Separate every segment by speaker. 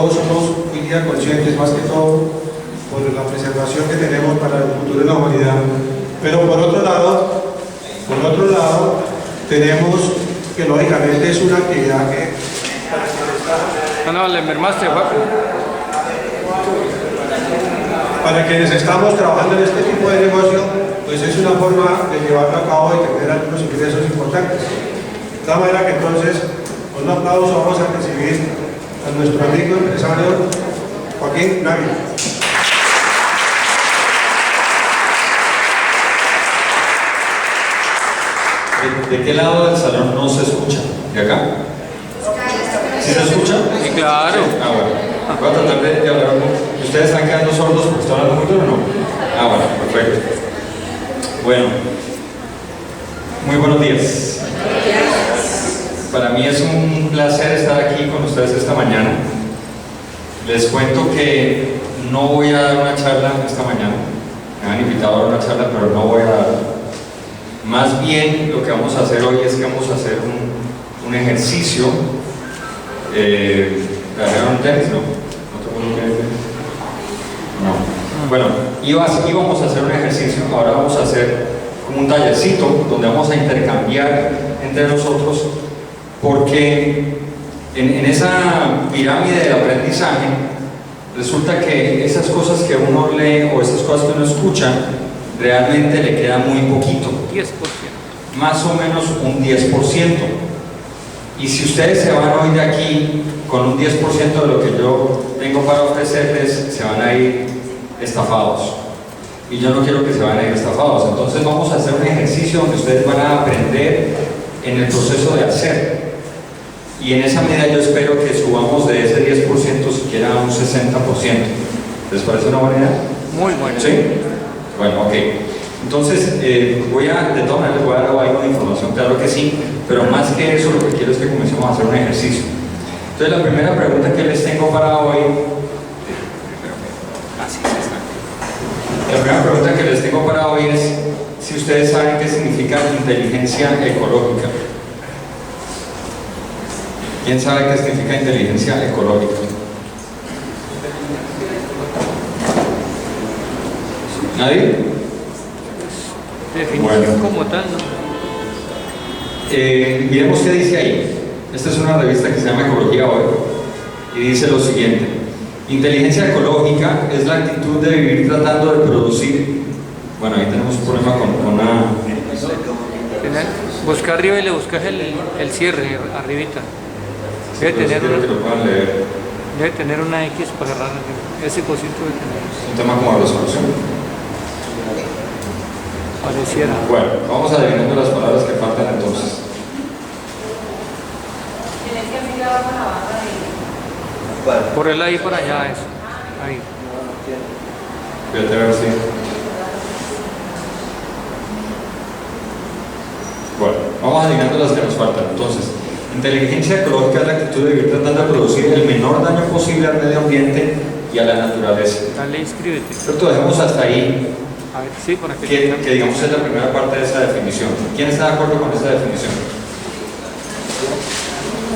Speaker 1: todos somos hoy día conscientes, más que todo, por la preservación que tenemos para el futuro de la humanidad. Pero por otro lado, tenemos que lógicamente es una actividad que...
Speaker 2: No, le mermaste, Paco.
Speaker 1: Para quienes estamos trabajando en este tipo de negocio, pues es una forma de llevarlo a cabo y tener algunos ingresos importantes. De tal manera que entonces, con un aplauso vamos a recibir a nuestro amigo empresario Joaquín Navi.
Speaker 3: ¿De qué lado del salón no se escucha? ¿De acá? ¿Sí se escucha?
Speaker 2: Sí, claro.
Speaker 3: Sí. Ah, bueno. Voy a tratar de hablar un poco. ¿Ustedes están quedando sordos porque están hablando muy duro o no? Ah, bueno, perfecto. Bueno, muy buenos días. Para mí es un placer estar aquí con ustedes esta mañana. Les cuento que no voy a dar una charla esta mañana. Me han invitado a dar una charla, pero no voy a dar. Más bien lo que vamos a hacer hoy es que vamos a hacer un ejercicio. ¿Trajeron tenis? No. ¿No te acuerdo qué? No. Bueno, íbamos a hacer un ejercicio, ahora vamos a hacer como un tallercito donde vamos a intercambiar entre nosotros, porque en esa pirámide del aprendizaje resulta que esas cosas que uno lee o esas cosas que uno escucha realmente le queda muy poquito,
Speaker 2: 10%.
Speaker 3: más o menos un 10%. Y si ustedes se van hoy de aquí con un 10% de lo que yo tengo para ofrecerles, se van a ir estafados. Y yo no quiero que se vayan a ir estafados. Entonces vamos a hacer un ejercicio donde ustedes van a aprender en el proceso de hacer. Y en esa medida yo espero que subamos de ese 10% siquiera a un 60%. ¿Les parece una buena idea?
Speaker 2: Muy buena.
Speaker 3: ¿Sí? Bueno, ok. Entonces, de todas maneras les voy a dar algo de información, claro que sí, pero más que eso lo que quiero es que comencemos a hacer un ejercicio. Entonces, la primera pregunta que les tengo para hoy, es si ustedes saben qué significa inteligencia ecológica. ¿Quién sabe qué significa inteligencia ecológica? ¿Nadie?
Speaker 2: Definición como tal, ¿no?
Speaker 3: Miremos qué dice ahí. Esta es una revista que se llama Ecología Hoy y dice lo siguiente: inteligencia ecológica es la actitud de vivir tratando de producir. Bueno, ahí tenemos un problema con una...
Speaker 2: Busca arriba y le buscas el cierre, arribita. Debe tener una X para agarrar ese cosito de tener.
Speaker 3: Un tema como resolución.
Speaker 2: Pareciera.
Speaker 3: Bueno, vamos adivinando las palabras que faltan entonces.
Speaker 2: Por el ahí para allá, eso. Ahí.
Speaker 3: Fíjate a ver si... Bueno, vamos adivinando las que nos faltan. Entonces, inteligencia ecológica es la actitud de vivir tratando de producir el menor daño posible al medio ambiente y a la naturaleza.
Speaker 2: Dale, inscríbete.
Speaker 3: ¿Cierto? Dejemos hasta ahí
Speaker 2: A ver, sí, para que
Speaker 3: que digamos es la primera parte de esa definición. ¿Quién está de acuerdo con esa definición?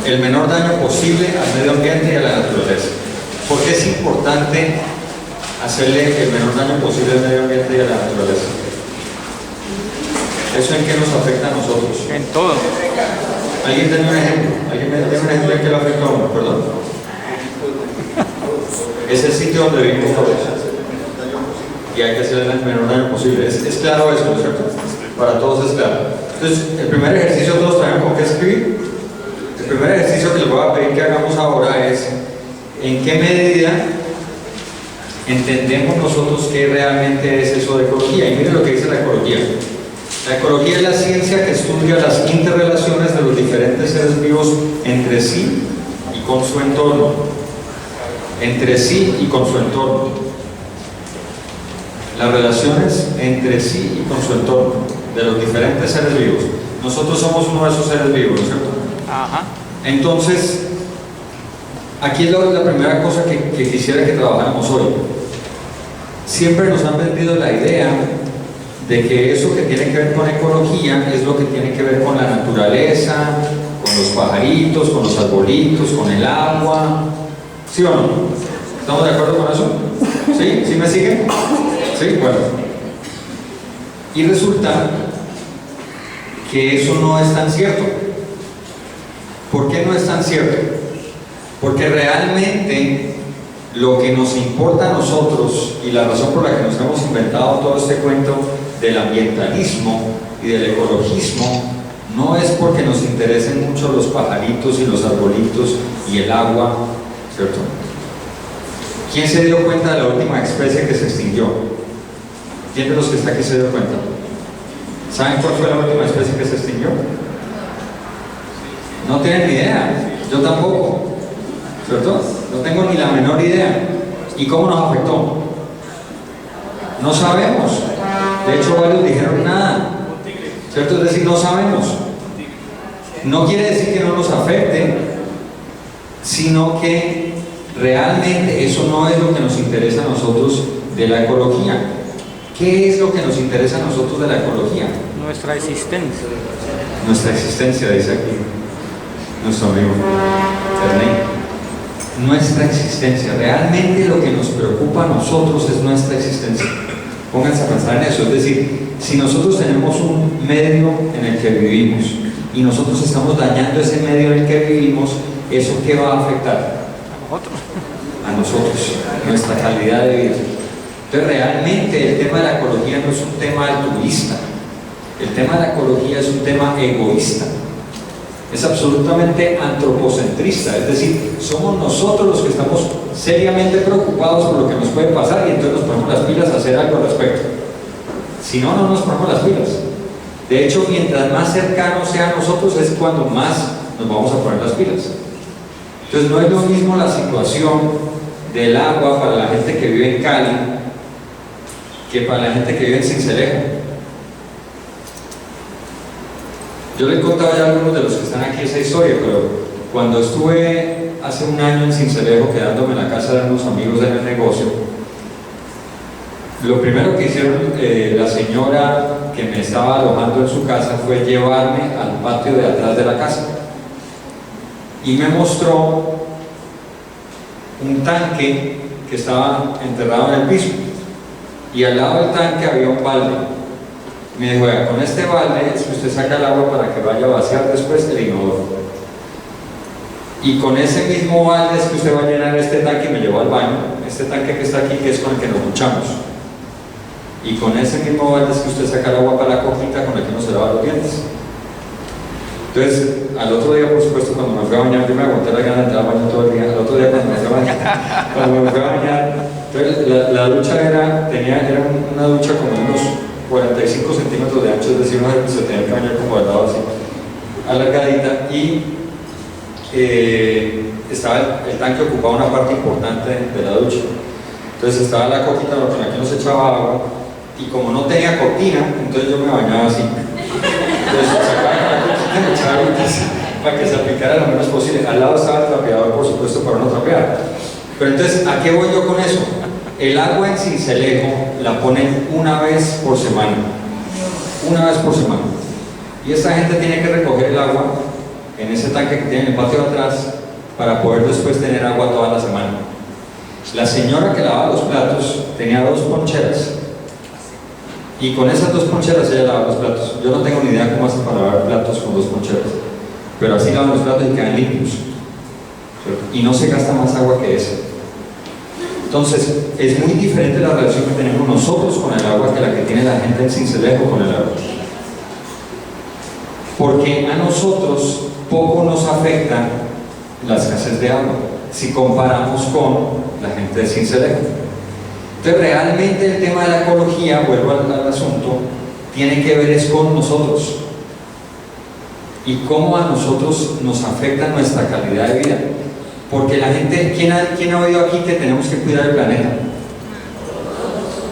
Speaker 3: El menor daño posible al medio ambiente y a la naturaleza. ¿Por qué es importante hacerle el menor daño posible al medio ambiente y a la naturaleza? ¿Eso en qué nos afecta a nosotros?
Speaker 2: en todo.
Speaker 3: ¿Alguien tiene un ejemplo? ¿Alguien me tiene un ejemplo en qué le afecta a uno? Perdón. Es el sitio donde vivimos todos. Y hay que hacer el menor daño posible. Es claro eso, ¿no es cierto? Para todos es claro. Entonces, el primer ejercicio todos traen con qué escribir. El primer ejercicio que les voy a pedir que hagamos ahora es en qué medida entendemos nosotros qué realmente es eso de ecología. Y miren lo que dice la ecología. La ecología es la ciencia que estudia las interrelaciones de los diferentes seres vivos entre sí y con su entorno. Entre sí y con su entorno. Las relaciones entre sí y con su entorno de los diferentes seres vivos. Nosotros somos uno de esos seres vivos, ¿no es cierto?
Speaker 2: Ajá.
Speaker 3: Entonces, aquí es la primera cosa que quisiera que trabajáramos hoy. Siempre nos han vendido la idea de que eso que tiene que ver con ecología es lo que tiene que ver con la naturaleza, con los pajaritos, con los arbolitos, con el agua, ¿Sí o no? ¿Estamos de acuerdo con eso? ¿Sí? ¿Sí me siguen? Sí, bueno. Y resulta que eso no es tan cierto. ¿Por qué no es tan cierto? Porque realmente lo que nos importa a nosotros y la razón por la que nos hemos inventado todo este cuento del ambientalismo y del ecologismo no es porque nos interesen mucho los pajaritos y los arbolitos y el agua, ¿cierto? ¿Quién se dio cuenta de la última especie que se extinguió? ¿Quién de los que está aquí se dio cuenta? ¿Saben cuál fue la última especie que se extinguió? No tienen ni idea, yo tampoco, ¿cierto? No tengo ni la menor idea. ¿Y cómo nos afectó? No sabemos. De hecho, varios dijeron nada, ¿cierto? Es decir, no sabemos. No quiere decir que no nos afecte, sino que realmente eso no es lo que nos interesa a nosotros de la ecología. ¿Qué es lo que nos interesa a nosotros de la ecología?
Speaker 2: Nuestra existencia.
Speaker 3: Nuestra existencia, dice aquí nuestro amigo Ernei. Nuestra existencia, realmente lo que nos preocupa a nosotros es nuestra existencia. Pónganse a pensar en eso, es decir, si nosotros tenemos un medio en el que vivimos y nosotros estamos dañando ese medio en el que vivimos, ¿eso qué va a afectar? A nosotros, nuestra calidad de vida. Entonces realmente el tema de la ecología no es un tema altruista, el tema de la ecología es un tema egoísta. Es absolutamente antropocentrista, es decir, somos nosotros los que estamos seriamente preocupados por lo que nos puede pasar y entonces nos ponemos las pilas a hacer algo al respecto. Si no, no nos ponemos las pilas. De hecho, mientras más cercanos sea a nosotros es cuando más nos vamos a poner las pilas. Entonces no es lo mismo la situación del agua para la gente que vive en Cali que para la gente que vive en Sincelejo. Yo les he contado ya a algunos de los que están aquí esa historia, pero cuando estuve hace un año en Sincelejo quedándome en la casa de unos amigos en el negocio, lo primero que hicieron la señora que me estaba alojando en su casa fue llevarme al patio de atrás de la casa y me mostró un tanque que estaba enterrado en el piso y al lado del tanque había un balde. Me dijo, vea, con este balde es que usted saca el agua para que vaya a vaciar después el inodoro. Y con ese mismo balde es que usted va a llenar este tanque y me llevó al baño, este tanque que está aquí, que es con el que nos duchamos. Y con ese mismo balde es que usted saca el agua para la coquita con la que uno se lava los dientes. Entonces, al otro día, por supuesto, cuando me fui a bañar, yo me aguanté la gana de entrar al baño todo el día. Al otro día, cuando me fui a bañar, entonces la ducha era una ducha como de unos 45 centímetros de ancho, es decir, uno se tenía que bañar como de lado así, alargadita, y estaba el tanque ocupaba una parte importante de la ducha. Entonces estaba la coquita con la que uno se echaba agua, y como no tenía cortina, entonces yo me bañaba así. Entonces sacaba la coquita y me echaba agüitas para que se aplicara lo menos posible. Al lado estaba el trapeador, por supuesto, para no trapear. Pero entonces, ¿a qué voy yo con eso? El agua en Sincelejo la ponen una vez por semana. Una vez por semana. Y esta gente tiene que recoger el agua en ese tanque que tiene en el patio de atrás para poder después tener agua toda la semana. La señora que lavaba los platos tenía 2 poncheras. Y con esas 2 poncheras ella lavaba los platos. Yo no tengo ni idea cómo hacen para lavar platos con 2 poncheras. Pero así lavan los platos y quedan limpios. Y no se gasta más agua que esa. Entonces, es muy diferente la relación que tenemos nosotros con el agua que la que tiene la gente en Sincelejo con el agua. Porque a nosotros poco nos afecta la escasez de agua si comparamos con la gente de Sincelejo. Entonces, realmente el tema de la ecología, vuelvo al asunto, tiene que ver es con nosotros y cómo a nosotros nos afecta nuestra calidad de vida. Porque la gente, ¿quién ha oído aquí que tenemos que cuidar el planeta?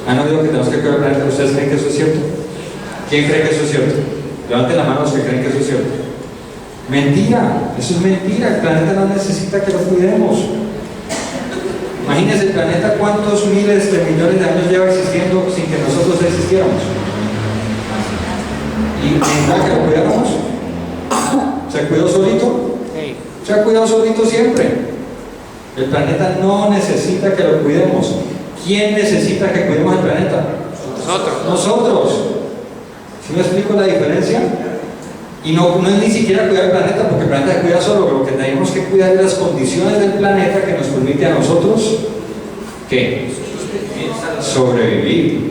Speaker 3: ¿Han oído que tenemos que cuidar el planeta? ¿Ustedes creen que eso es cierto? ¿Quién cree que eso es cierto? Levanten la mano los que creen que eso es cierto. Mentira, eso es mentira. El planeta no necesita que lo cuidemos. Imagínense el planeta cuántos miles de millones de años lleva existiendo sin que nosotros existiéramos. ¿Y nada que lo cuidáramos? ¿Se cuidó solito? Se ha cuidado solito siempre. El planeta no necesita que lo cuidemos. ¿Quién necesita que cuidemos el planeta?
Speaker 2: Nosotros.
Speaker 3: Nosotros. ¿Sí me explico la diferencia? Y no es ni siquiera cuidar el planeta, porque el planeta se cuida solo. Lo que tenemos que cuidar es las condiciones del planeta que nos permite a nosotros, ¿qué? Sobrevivir.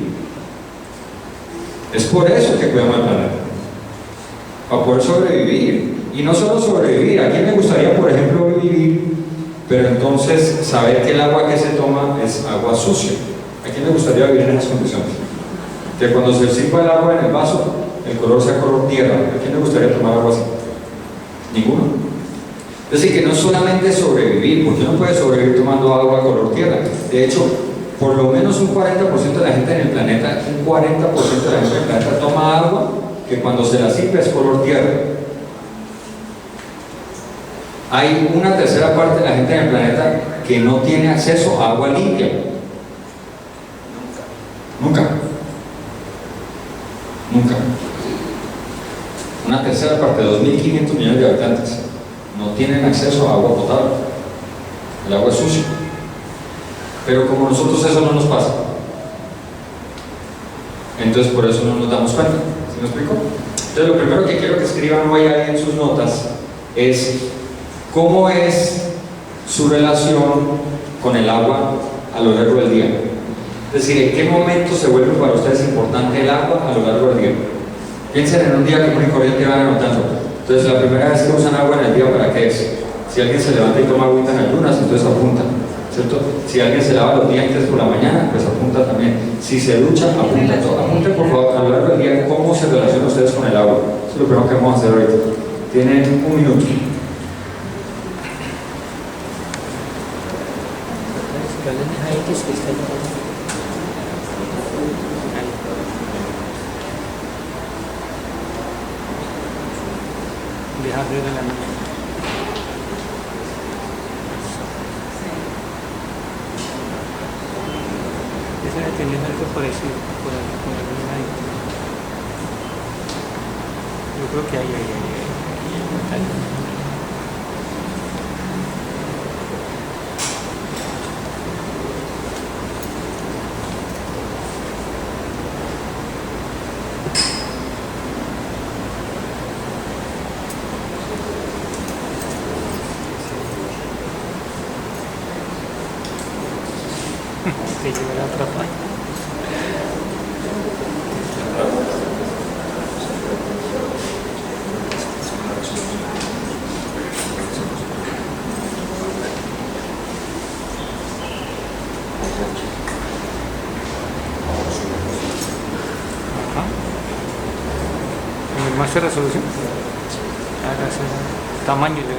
Speaker 3: Es por eso que cuidamos el planeta, para poder sobrevivir. Y no solo sobrevivir. ¿A quién le gustaría, por ejemplo, vivir, pero entonces saber que el agua que se toma es agua sucia? ¿A quién le gustaría vivir en esas condiciones? Que cuando se sirva el agua en el vaso, el color sea color tierra. ¿A quién le gustaría tomar agua así? Ninguno. Es decir, que no solamente sobrevivir, porque uno puede sobrevivir tomando agua color tierra. De hecho, por lo menos un 40% de la gente en el planeta, un 40% de la gente en el planeta toma agua que cuando se la sirve es color tierra. Hay una tercera parte de la gente en el planeta que no tiene acceso a agua limpia. Nunca. Nunca. Una tercera parte, 2.500 millones de habitantes, no tienen acceso a agua potable. El agua es sucia. Pero como nosotros eso no nos pasa, entonces por eso no nos damos cuenta. ¿Sí me explico? Entonces lo primero que quiero que escriban hoy ahí en sus notas es cómo es su relación con el agua a lo largo del día. Es decir, ¿en qué momento se vuelve para ustedes importante el agua a lo largo del día? Piensen en un día común y corriente y van anotando. Entonces, la primera vez que usan agua en el día, ¿para qué es? Si alguien se levanta y toma agüita en ayunas, entonces apunta, ¿cierto? Si alguien se lava los dientes por la mañana, pues apunta también. Si se ducha, apunta todo. Apunten, por favor, a lo largo del día cómo se relacionan ustedes con el agua. Eso es lo primero que vamos a hacer ahorita. Tienen un minuto.
Speaker 2: Dejar de la mano. Ese debe tener algo parecido por ahí. Yo creo que hay. Que llevará otra página. Ajá. ¿En el máster de resolución? Ahora es el tamaño de eso.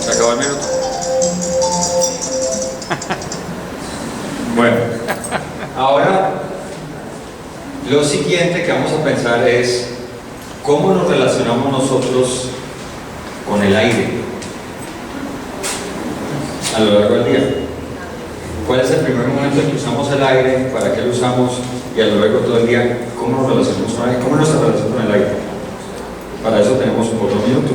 Speaker 3: Se acabó el minuto. Bueno, ahora lo siguiente que vamos a pensar es cómo nos relacionamos nosotros con el aire a lo largo del día. ¿Cuál es el primer momento en que usamos el aire? ¿Para qué lo usamos? Y a lo largo de todo el día, ¿cómo nos relacionamos con el aire? ¿Cómo es nuestra relación con el aire? Para eso tenemos otro minuto.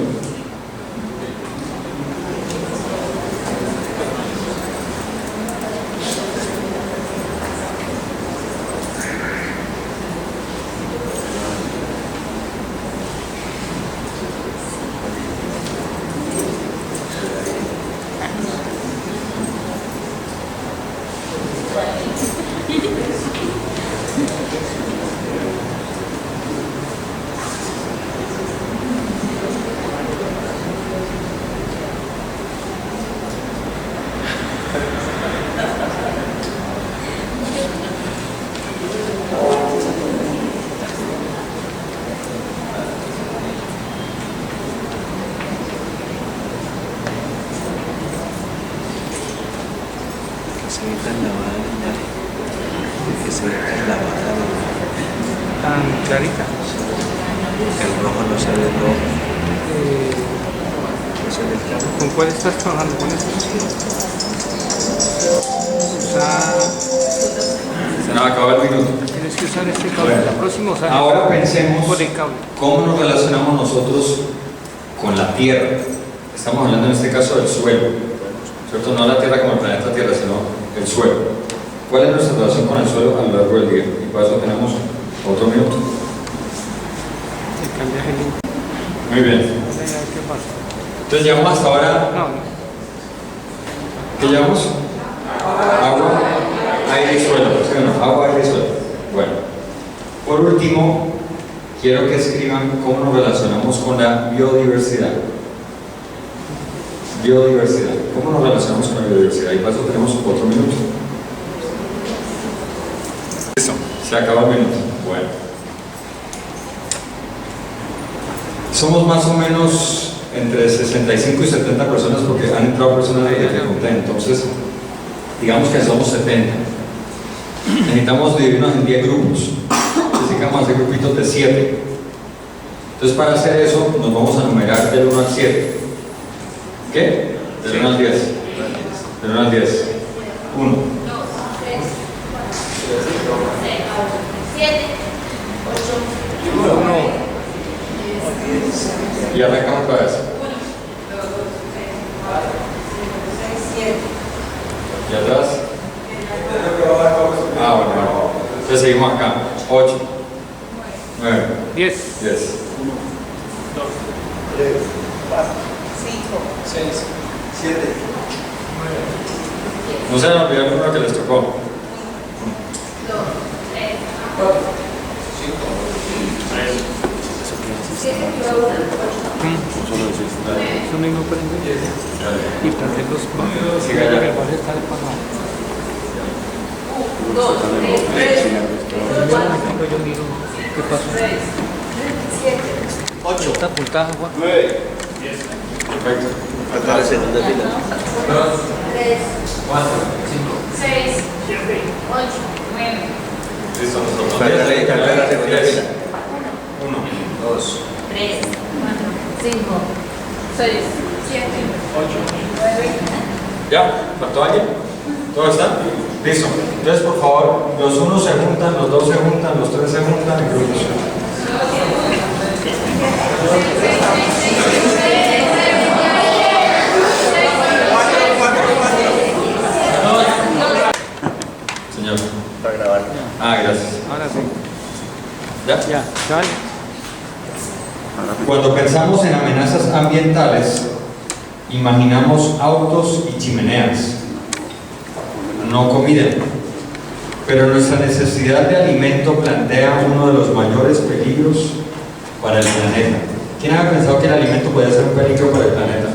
Speaker 3: Tan clarita.
Speaker 4: El rojo no se ve rojo.
Speaker 2: ¿Con cuál estás trabajando? ¿Con este?
Speaker 3: Se nos acaba el minuto.
Speaker 2: Tienes que usar este cable. La próxima usar
Speaker 3: Ahora pensemos
Speaker 2: por el cable.
Speaker 3: cómo nos relacionamos nosotros con la Tierra. Estamos hablando en este caso del suelo, ¿cierto? No la Tierra como el planeta Tierra, sino el suelo. ¿Cuál es nuestra relación con el suelo a lo largo del día? Y para eso tenemos otro minuto.
Speaker 2: El cambiaje limpio.
Speaker 3: Muy bien.
Speaker 2: ¿Qué pasa?
Speaker 3: Entonces llevamos hasta ahora,
Speaker 2: No.
Speaker 3: ¿qué llevamos? Agua, aire y suelo. ¿Sí o no? Agua, aire y suelo. Bueno. Por último, quiero que escriban cómo nos relacionamos con la biodiversidad. Biodiversidad. ¿Cómo nos relacionamos con la biodiversidad? Y para eso tenemos otro minuto. Listo. Se acaba el minuto. Bueno. Somos más o menos entre 65 y 70 personas porque han entrado personas de que conté. Entonces, digamos que somos 70. Necesitamos dividirnos en 10 grupos. Así que vamos a hacer grupitos de 7. Entonces, para hacer eso, nos vamos a numerar del 1 al 7. ¿Qué? Del 1 al 10. Del 1 al 10. 1.
Speaker 4: 2, 3, 4, 5, 6, 7, 8, 9,
Speaker 3: Y arrancamos para eso.
Speaker 4: 1, 2, 3, 4, 5, 6, 7.
Speaker 3: ¿Y atrás? Ah, bueno. Entonces seguimos acá. 8, 9,
Speaker 2: 10.
Speaker 3: 10.
Speaker 4: 5,
Speaker 3: No se van a olvidar uno que les tocó.
Speaker 4: 2, 3, 4, 7, 8,
Speaker 2: Eso mismo prende. Y prende los pasos.
Speaker 3: Siga allá.
Speaker 2: El baje está apagado.
Speaker 4: 2, 3, 4,
Speaker 2: Yo miro qué pasó.
Speaker 4: 3, 7,
Speaker 2: Está apuntada, Juan.
Speaker 3: Perfecto.
Speaker 4: 3, 4, 6, 8, 9,
Speaker 3: Listo, nosotros.
Speaker 4: 1, 2, 3, 4, 5, 6, 7, 8, 9.
Speaker 3: ¿Ya? ¿Faltó alguien? ¿Todo está? Listo. Entonces, por favor, los unos se juntan, los dos se juntan, los tres se juntan en grupos. Señor.
Speaker 5: Para grabar.
Speaker 3: Ah, gracias.
Speaker 2: Ahora sí.
Speaker 3: ¿Ya?
Speaker 2: Ya, dale.
Speaker 3: Cuando pensamos en amenazas ambientales, imaginamos autos y chimeneas, no comida. Pero nuestra necesidad de alimento plantea uno de los mayores peligros para el planeta. ¿Quién había pensado que el alimento podía ser un peligro para el planeta?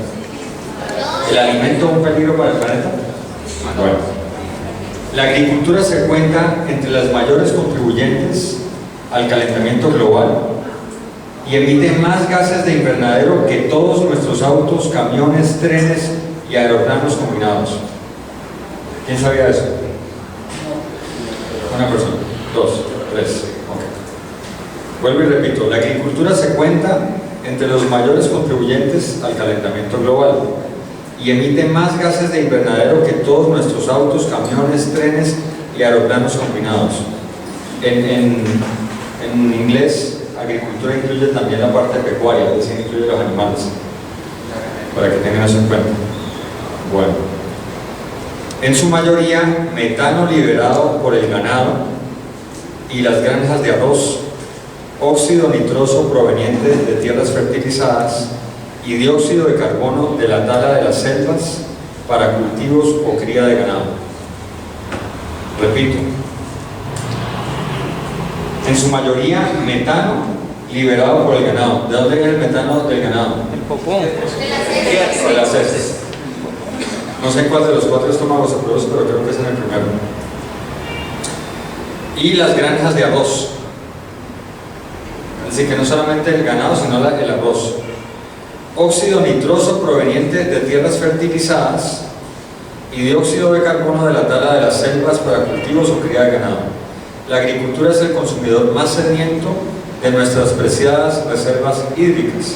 Speaker 3: ¿El alimento es un peligro para el planeta? Bueno. La agricultura se cuenta entre las mayores contribuyentes al calentamiento global y emite más gases de invernadero que todos nuestros autos, camiones, trenes y aeroplanos combinados. ¿Quién sabía eso? Una persona, 2, 3, ok. Vuelvo y repito, la agricultura se cuenta entre los mayores contribuyentes al calentamiento global y emite más gases de invernadero que todos nuestros autos, camiones, trenes y aeroplanos combinados. En inglés, agricultura incluye también la parte pecuaria, es decir, incluye los animales, para que tengan eso en cuenta. Bueno, en su mayoría, metano liberado por el ganado y las granjas de arroz, óxido nitroso proveniente de tierras fertilizadas y dióxido de carbono de la tala de las selvas para cultivos o cría de ganado. Repito, en su mayoría metano liberado por el ganado. ¿De dónde viene el metano del ganado?
Speaker 2: El popón.
Speaker 3: De las heces. No sé cuál de los 4 estómagos se produce, pero creo que es en el primero. Y las granjas de arroz. Es decir, que no solamente el ganado, sino el arroz. Óxido nitroso proveniente de tierras fertilizadas y dióxido de carbono de la tala de las selvas para cultivos o cría de ganado. La agricultura es el consumidor más sediento de nuestras preciadas reservas hídricas.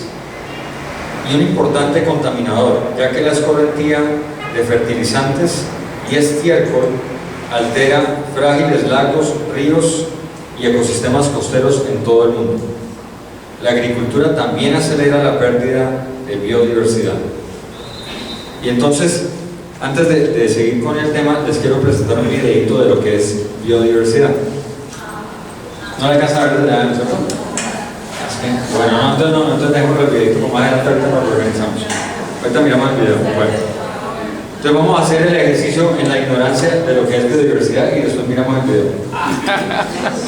Speaker 3: y un importante contaminador, ya que la escorrentía de fertilizantes y estiércol altera frágiles lagos, ríos y ecosistemas costeros en todo el mundo. La agricultura también acelera la pérdida de biodiversidad. Y entonces, antes de seguir con el tema, les quiero presentar un videito de lo que es biodiversidad. ¿No le alcanza a ver desde la ¿cierto? Bueno, entonces dejemos el videito, como más adelante ahorita nos lo organizamos. Ahorita miramos el video. Bueno. Entonces vamos a hacer el ejercicio en la ignorancia de lo que es biodiversidad y después miramos el video.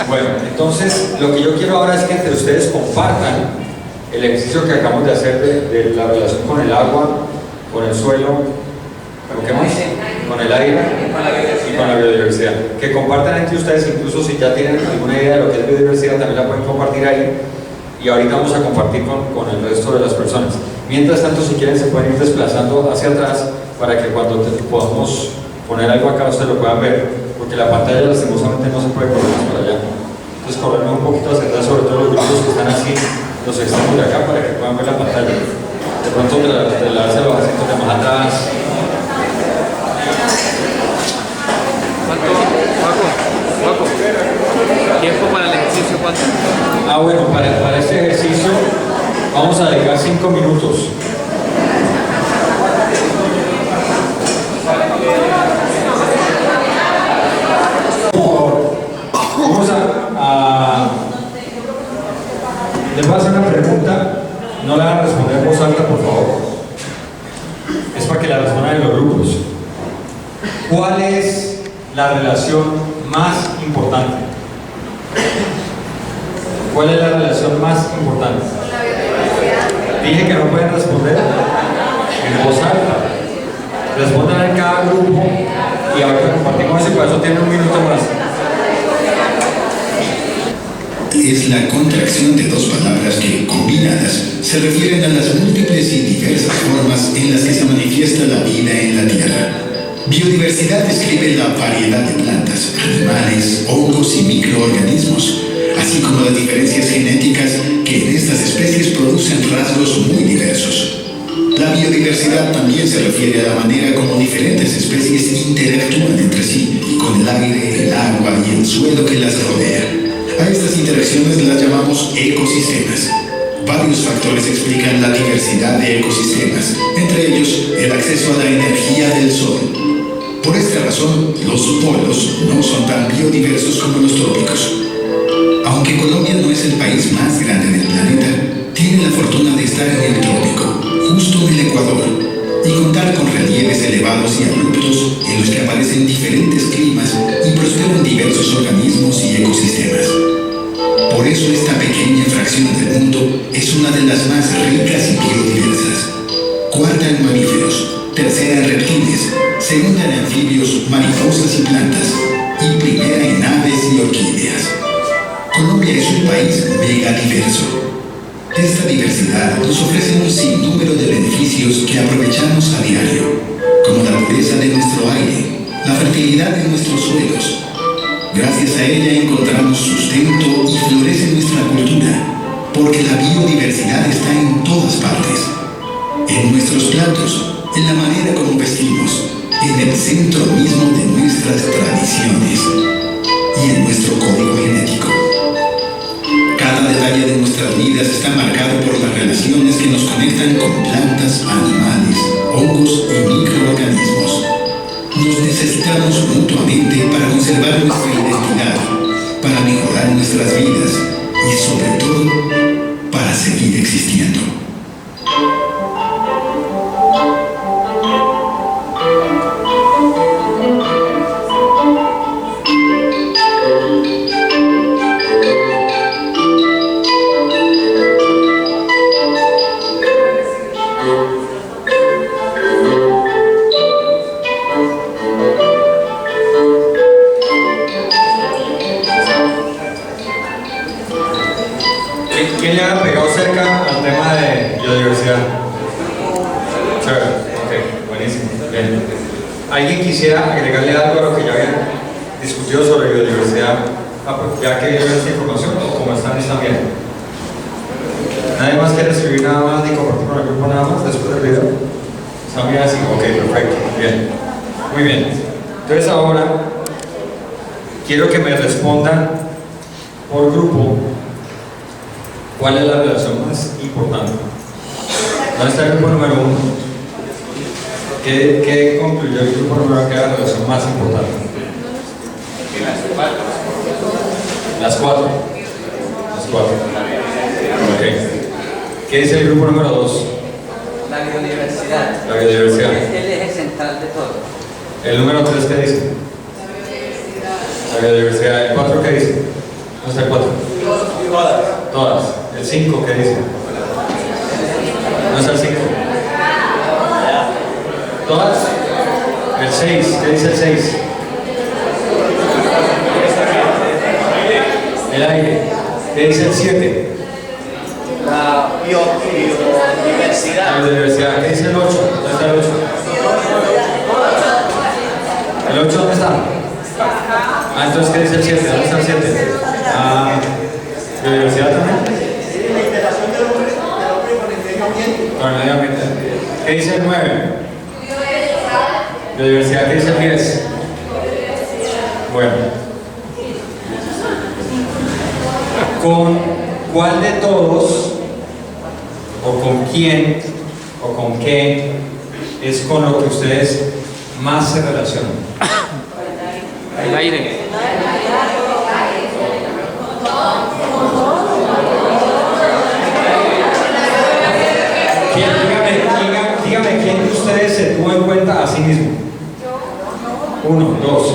Speaker 3: Bueno, entonces lo que yo quiero ahora es que entre ustedes compartan el ejercicio que acabamos de hacer de la relación con el agua, con el suelo, ¿con qué más? Con el aire y con la biodiversidad. Que compartan entre ustedes, incluso si ya tienen alguna idea de lo que es biodiversidad, también la pueden compartir ahí. Y ahorita vamos a compartir con el resto de las personas. Mientras tanto, si quieren, se pueden ir desplazando hacia atrás para que cuando podamos poner algo acá ustedes lo puedan ver, porque la pantalla lastimosamente no se puede correr más para allá. Entonces corrernos un poquito hacia atrás, sobre todo los grupos que están así, los extremos de acá, para que puedan ver la pantalla. De pronto trasladarse a los asientos de más atrás.
Speaker 2: Paco, ¿tiempo para el ejercicio cuánto?
Speaker 3: Bueno, para este ejercicio vamos a dedicar 5 minutos. Vamos les voy a hacer una pregunta, no la van a responder en voz alta, por favor. Es para que la respondan en los grupos. ¿Cuál es la relación más importante? ¿Cuál es la relación más importante? Dije que no pueden responder en voz alta. Respondan en cada grupo y ahora compartimos eso y por eso tienen un minuto más.
Speaker 5: Es la contracción de dos palabras que, combinadas, se refieren a las múltiples y diversas formas en las que se manifiesta la vida en la Tierra. Biodiversidad describe la variedad de plantas, animales, hongos y microorganismos, así como las diferencias genéticas que en estas especies producen rasgos muy diversos. La biodiversidad también se refiere a la manera como diferentes especies interactúan entre sí, con el aire, el agua y el suelo que las rodea. A estas interacciones las llamamos ecosistemas. Varios factores explican la diversidad de ecosistemas, entre ellos el acceso a la energía del sol. Por esta razón, los polos no son tan biodiversos como los trópicos. Aunque Colombia no es el país más grande del planeta, tiene la fortuna de estar en el trópico, justo en el Ecuador, y contar con relieves elevados y abruptos en los que aparecen diferentes climas y prosperan diversos organismos y ecosistemas. Por eso esta pequeña fracción del mundo es una de las más ricas y biodiversas. Cuarta en mamíferos, tercera en reptiles, segunda en anfibios, mariposas y plantas, y primera en aves y orquídeas. Colombia es un país megadiverso. Esta diversidad nos ofrece un sinnúmero de beneficios que aprovechamos a diario, como la pureza de nuestro aire, la fertilidad de nuestros suelos. Gracias a ella encontramos sustento y florece nuestra cultura, porque la biodiversidad está en todas partes. En nuestros platos, en la manera como vestimos, en el centro mismo de nuestras tradiciones y en nuestro código genético. Cada detalle de nuestras vidas está marcado por las relaciones que nos conectan con plantas, animales, hongos y microorganismos. Nos necesitamos mutuamente para conservar nuestra identidad, para mejorar nuestras vidas y sobre todo, para seguir existiendo.
Speaker 3: ¿Quién le ha pegado cerca al tema de biodiversidad? Chévere, ok, buenísimo, bien. ¿Alguien quisiera agregarle algo a lo que ya habían discutido sobre biodiversidad, ya que vieron esta información o como están viendo? ¿Nadie más quiere escribir nada más ni compartir con el grupo nada más después del video? ¿Está bien así? Ok, perfecto. Bien. Muy bien. Entonces ahora quiero que me respondan por grupo cuál es la relación más importante. ¿Dónde está el grupo número 1? ¿Qué concluyó el grupo número 1 que era la relación más importante? Las 4. Las 4. Ok. ¿Qué dice el grupo número 2?
Speaker 6: La biodiversidad.
Speaker 3: La biodiversidad.
Speaker 6: Es el eje central de todo.
Speaker 3: ¿El número 3 qué dice? La biodiversidad. ¿El 4 qué dice? ¿Dónde está el 4? Todas. ¿El 5 qué dice? ¿Dónde está el 5? ¿Todas? ¿El 6? ¿Qué dice el 6? El aire. ¿Qué dice el 7?
Speaker 7: La biodiversidad.
Speaker 3: La biodiversidad. ¿Qué dice el 8? ¿Dónde está el 8? ¿El 8 dónde está? Ah, entonces ¿qué dice el 7? ¿Dónde está el 7? Ah, ¿biodiversidad también?
Speaker 7: La interacción del hombre con el medio ambiente.
Speaker 3: Con el medio ambiente. ¿Qué dice el 9? Biodiversidad. ¿Qué dice el 10? Bueno. ¿Con cuál de todos, o con quién, o con qué, es con lo que ustedes más se relacionan?
Speaker 2: El aire.
Speaker 3: Dígame quién de ustedes se tuvo en cuenta a sí mismo. 1, 2.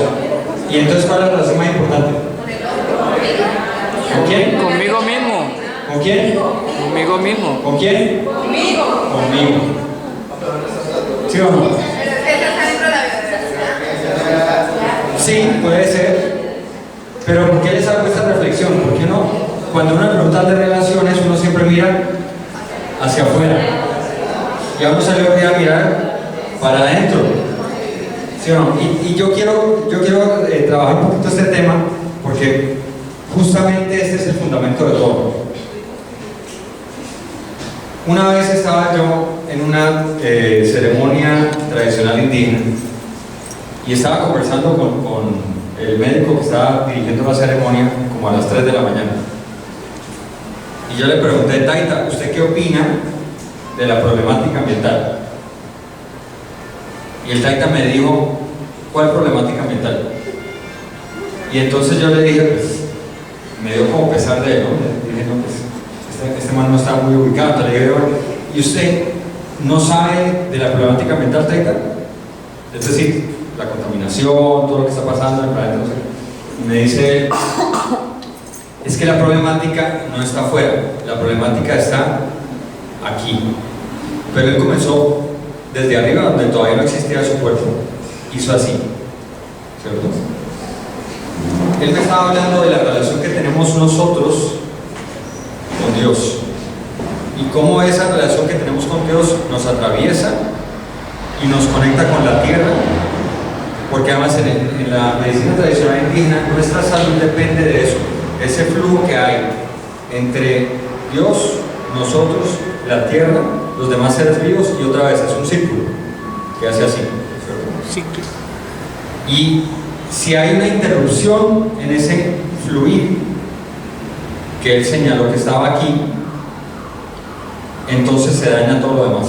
Speaker 3: ¿Y entonces cuál es la relación más importante? ¿Con quién?
Speaker 2: Conmigo mismo.
Speaker 3: ¿Con quién?
Speaker 2: Conmigo mismo.
Speaker 3: ¿Con quién? Conmigo. ¿Sí o no? Sí, puede ser. Pero ¿por qué les hago esta reflexión? ¿Por qué no? Cuando uno pregunta de relaciones, uno siempre mira hacia afuera. Y a uno se le olvida mirar para adentro. ¿Sí o no? Y yo quiero trabajar un poquito este tema porque justamente este es el fundamento de todo. Una vez estaba yo en una ceremonia tradicional indígena y estaba conversando con el médico que estaba dirigiendo la ceremonia como a las 3 de la mañana. Y yo le pregunté: Taita, ¿usted qué opina de la problemática ambiental? Y el Taita me dijo: ¿cuál problemática ambiental? Y entonces yo le dije, pues, me dio como pesar de él, ¿no? Le dije, no, pues, este man no está muy ubicado. Entonces le dije, bueno, ¿y usted no sabe de la problemática ambiental, Taita? Es decir, la contaminación, todo lo que está pasando en el planeta, no sé. Y me dice él, es que la problemática no está afuera, la problemática está aquí. Pero él comenzó desde arriba, donde todavía no existía su cuerpo, hizo así, ¿cierto? Él me estaba hablando de la relación que tenemos nosotros con Dios y cómo esa relación que tenemos con Dios nos atraviesa y nos conecta con la tierra, porque además en la medicina tradicional indígena nuestra salud depende de eso, ese flujo que hay entre Dios, nosotros, la tierra, los demás seres vivos, y otra vez es un círculo que hace así, ¿cierto? Y si hay una interrupción en ese fluir que él señaló que estaba aquí, entonces se daña todo lo demás.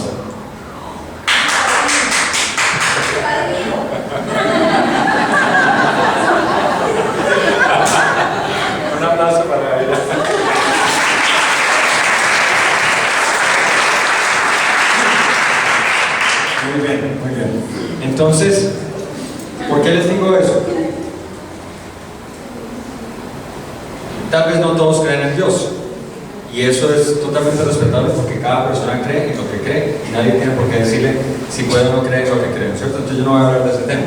Speaker 1: Un aplauso para ella.
Speaker 3: Muy bien, muy bien. Entonces, ¿por qué les digo eso? Tal vez no todos creen en Dios, y eso es totalmente respetable porque cada persona cree en lo que cree y nadie tiene por qué decirle si puede o no creer en lo que cree, ¿cierto? Entonces yo no voy a hablar de ese tema.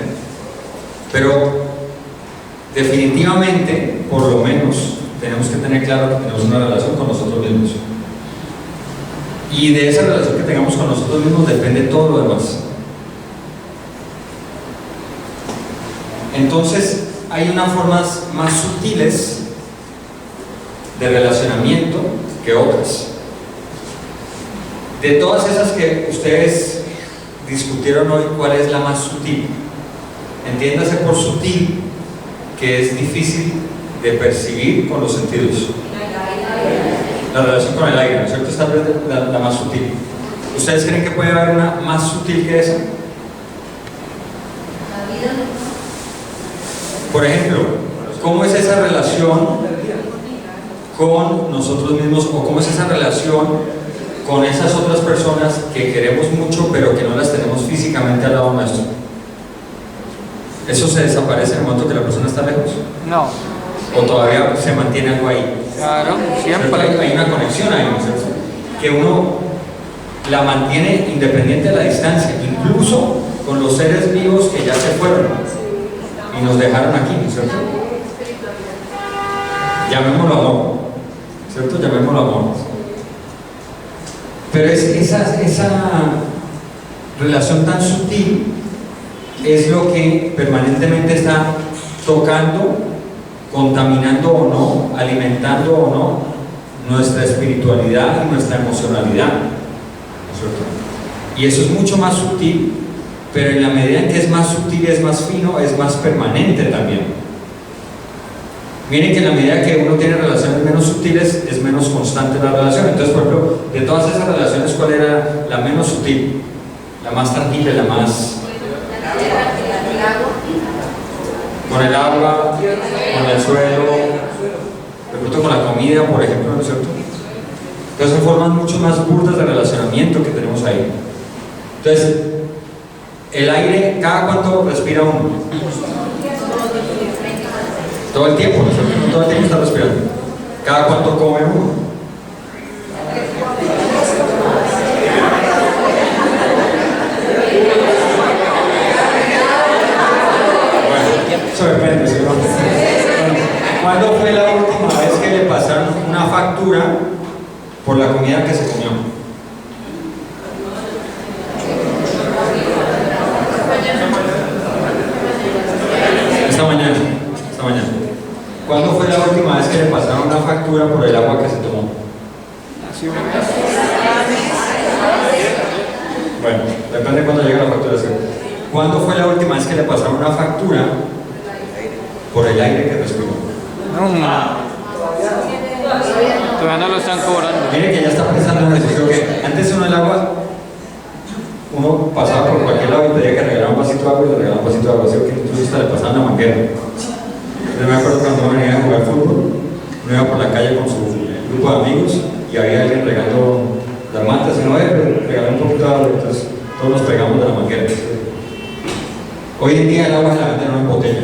Speaker 3: Pero definitivamente, por lo menos, tenemos que tener claro que tenemos una relación con nosotros mismos. Y de esa relación que tengamos con nosotros mismos depende todo lo demás. Entonces, hay unas formas más sutiles de relacionamiento que otras. De todas esas que ustedes discutieron hoy, ¿cuál es la más sutil? Entiéndase por sutil que es difícil de percibir con los sentidos. La relación con el aire, ¿no es cierto? Esta es la más sutil. ¿Ustedes creen que puede haber una más sutil que esa? Por ejemplo, ¿cómo es esa relación con nosotros mismos o cómo es esa relación con esas otras personas que queremos mucho pero que no las tenemos físicamente al lado nuestro? ¿Eso se desaparece en el momento que la persona está lejos?
Speaker 2: No,
Speaker 3: ¿O todavía se mantiene algo ahí?
Speaker 2: claro,
Speaker 3: ¿Cierto?
Speaker 2: siempre.
Speaker 3: Hay una conexión ahí, ¿no es cierto? Que uno la mantiene independiente de la distancia, incluso con los seres vivos que ya se fueron y nos dejaron aquí, ¿no es cierto? Llamémoslo amor, ¿cierto? Llamémoslo amor. Pero esa relación tan sutil es lo que permanentemente está tocando, contaminando o no, alimentando o no nuestra espiritualidad y nuestra emocionalidad, ¿no es cierto? Y eso es mucho más sutil, pero en la medida en que es más sutil, es más fino, es más permanente también. Miren que en la medida que uno tiene relaciones menos sutiles, es menos constante la relación. Entonces, por ejemplo, de todas esas relaciones, ¿cuál era la menos sutil? La más tangible, la más... Con el agua, con el suelo, de pronto con la comida, por ejemplo, ¿no es cierto? Entonces son formas mucho más burdas de relacionamiento que tenemos ahí. Entonces, el aire, ¿cada cuánto respira uno? Todo el tiempo, ¿no es cierto? Todo el tiempo está respirando. ¿Cada cuánto come uno? Eso depende, ¿sí? ¿Cuándo fue la última vez que le pasaron una factura por la comida que se comió? Esta mañana. ¿Cuándo fue la última vez que le pasaron una factura por el agua que se tomó?
Speaker 2: Hace un mes.
Speaker 3: Bueno, depende de cuándo llega la factura. ¿Cuándo fue la última vez que le pasaron una factura por el aire que respiró?
Speaker 2: No, todavía no lo están cobrando.
Speaker 3: Mire que ya está pensando en eso. Creo que antes uno el agua, uno pasaba por cualquier lado y pedía que regalaran un vasito de agua y le regalaban un vasito de agua. Así que incluso hasta le pasaban la manguera. Yo me acuerdo cuando uno venía a jugar fútbol, uno iba por la calle con su grupo de amigos y había alguien regando las matas y no regaló un poquito de agua, entonces todos nos pegamos de la manguera. Hoy en día el agua se la venden en botella.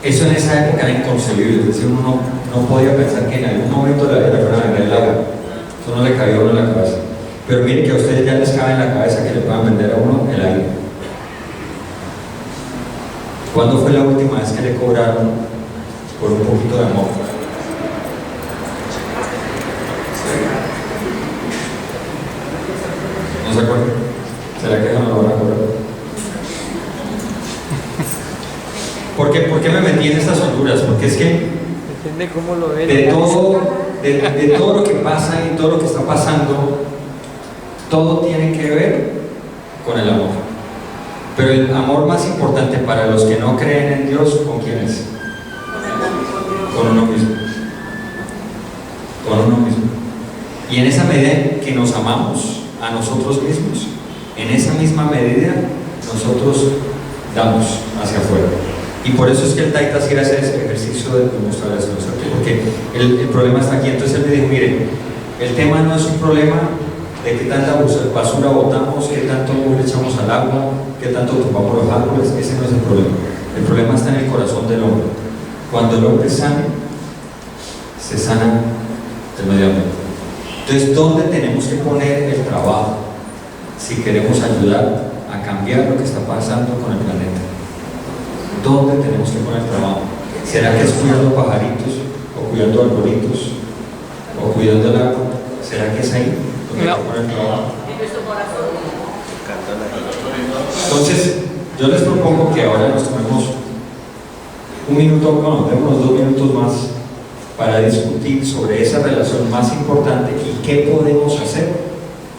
Speaker 3: Eso en esa época era inconcebible, es decir, uno no podía pensar que en algún momento de la vida le fueran a vender el agua. Eso no le cabía a uno en la cabeza. Pero miren que a ustedes ya les cabe en la cabeza que le puedan vender a uno el aire. ¿Cuándo fue la última vez que le cobraron por un poquito de amor? ¿No se acuerdan? ¿Será que eso no lo van a cobrar? ¿Por qué me metí en estas honduras? Porque es que
Speaker 2: Depende cómo lo ven.
Speaker 3: de todo lo que pasa y todo lo que está pasando, todo tiene que ver con el amor. Pero el amor más importante para los que no creen en Dios, ¿con quién es? Con uno mismo. Con uno mismo. Y en esa medida que nos amamos a nosotros mismos, en esa misma medida nosotros damos hacia afuera. Y por eso es que el Taitas quiere hacer ese ejercicio de demostrar eso, porque el problema está aquí. Entonces él me dijo, miren, el tema no es un problema de qué tanta basura botamos, qué tanto le echamos al agua, qué tanto tumbamos los árboles. Ese no es el problema. El problema está en el corazón del hombre. Cuando el hombre sana, se sana el medio ambiente. Entonces, ¿dónde tenemos que poner el trabajo si queremos ayudar a cambiar lo que está pasando con el planeta? ¿Dónde tenemos que poner el trabajo? ¿Será que es cuidando pajaritos, o cuidando arbolitos, o cuidando el agua? ¿Será que es ahí donde hay que poner el trabajo? Entonces, yo les propongo que ahora nos tomemos un minuto, bueno, démonos 2 minutos más para discutir sobre esa relación más importante y qué podemos hacer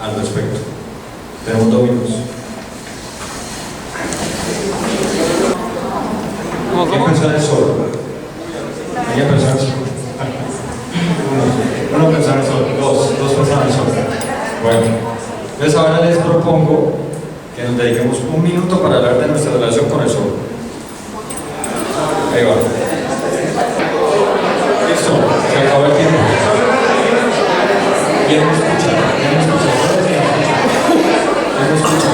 Speaker 3: al respecto. Tenemos 2 minutos. ¿Quién pensó en el sol? ¿Quién pensó en el sol? Uno pensó en el sol, dos pensaron en el sol. Bueno, entonces ahora les propongo que nos dediquemos 1 minuto para hablar de nuestra relación con el sol. Ahí va. Listo, se acabó el tiempo. ¿Quién me escucha? ¿Quién me escucha? ¿Quién me escucha?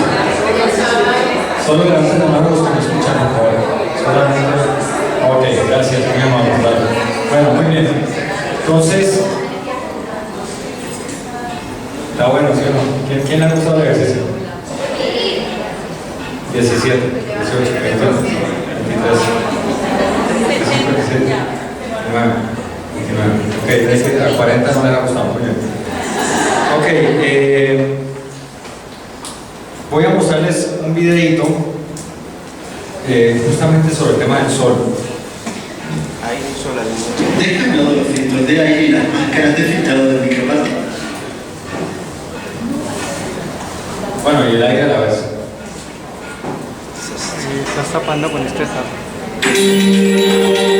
Speaker 3: Solo levanten la mano los que me escuchan, por favor. Ok, gracias, muy amable. Bueno, muy bien. Entonces, está bueno, ¿sí o no? ¿Quién le ha gustado el ejercicio? 17, 18, 20, 23, 27, 29, 29. Ok, es que a 40 no les ha gustado, muy bien. Ok, voy a mostrarles un videito justamente sobre el tema del sol.
Speaker 5: Deja a un lado los filtros de aire y las máscaras de filtrado del micropartículas.
Speaker 3: Bueno, y el aire a la vez.
Speaker 2: Estás tapando con este tapo.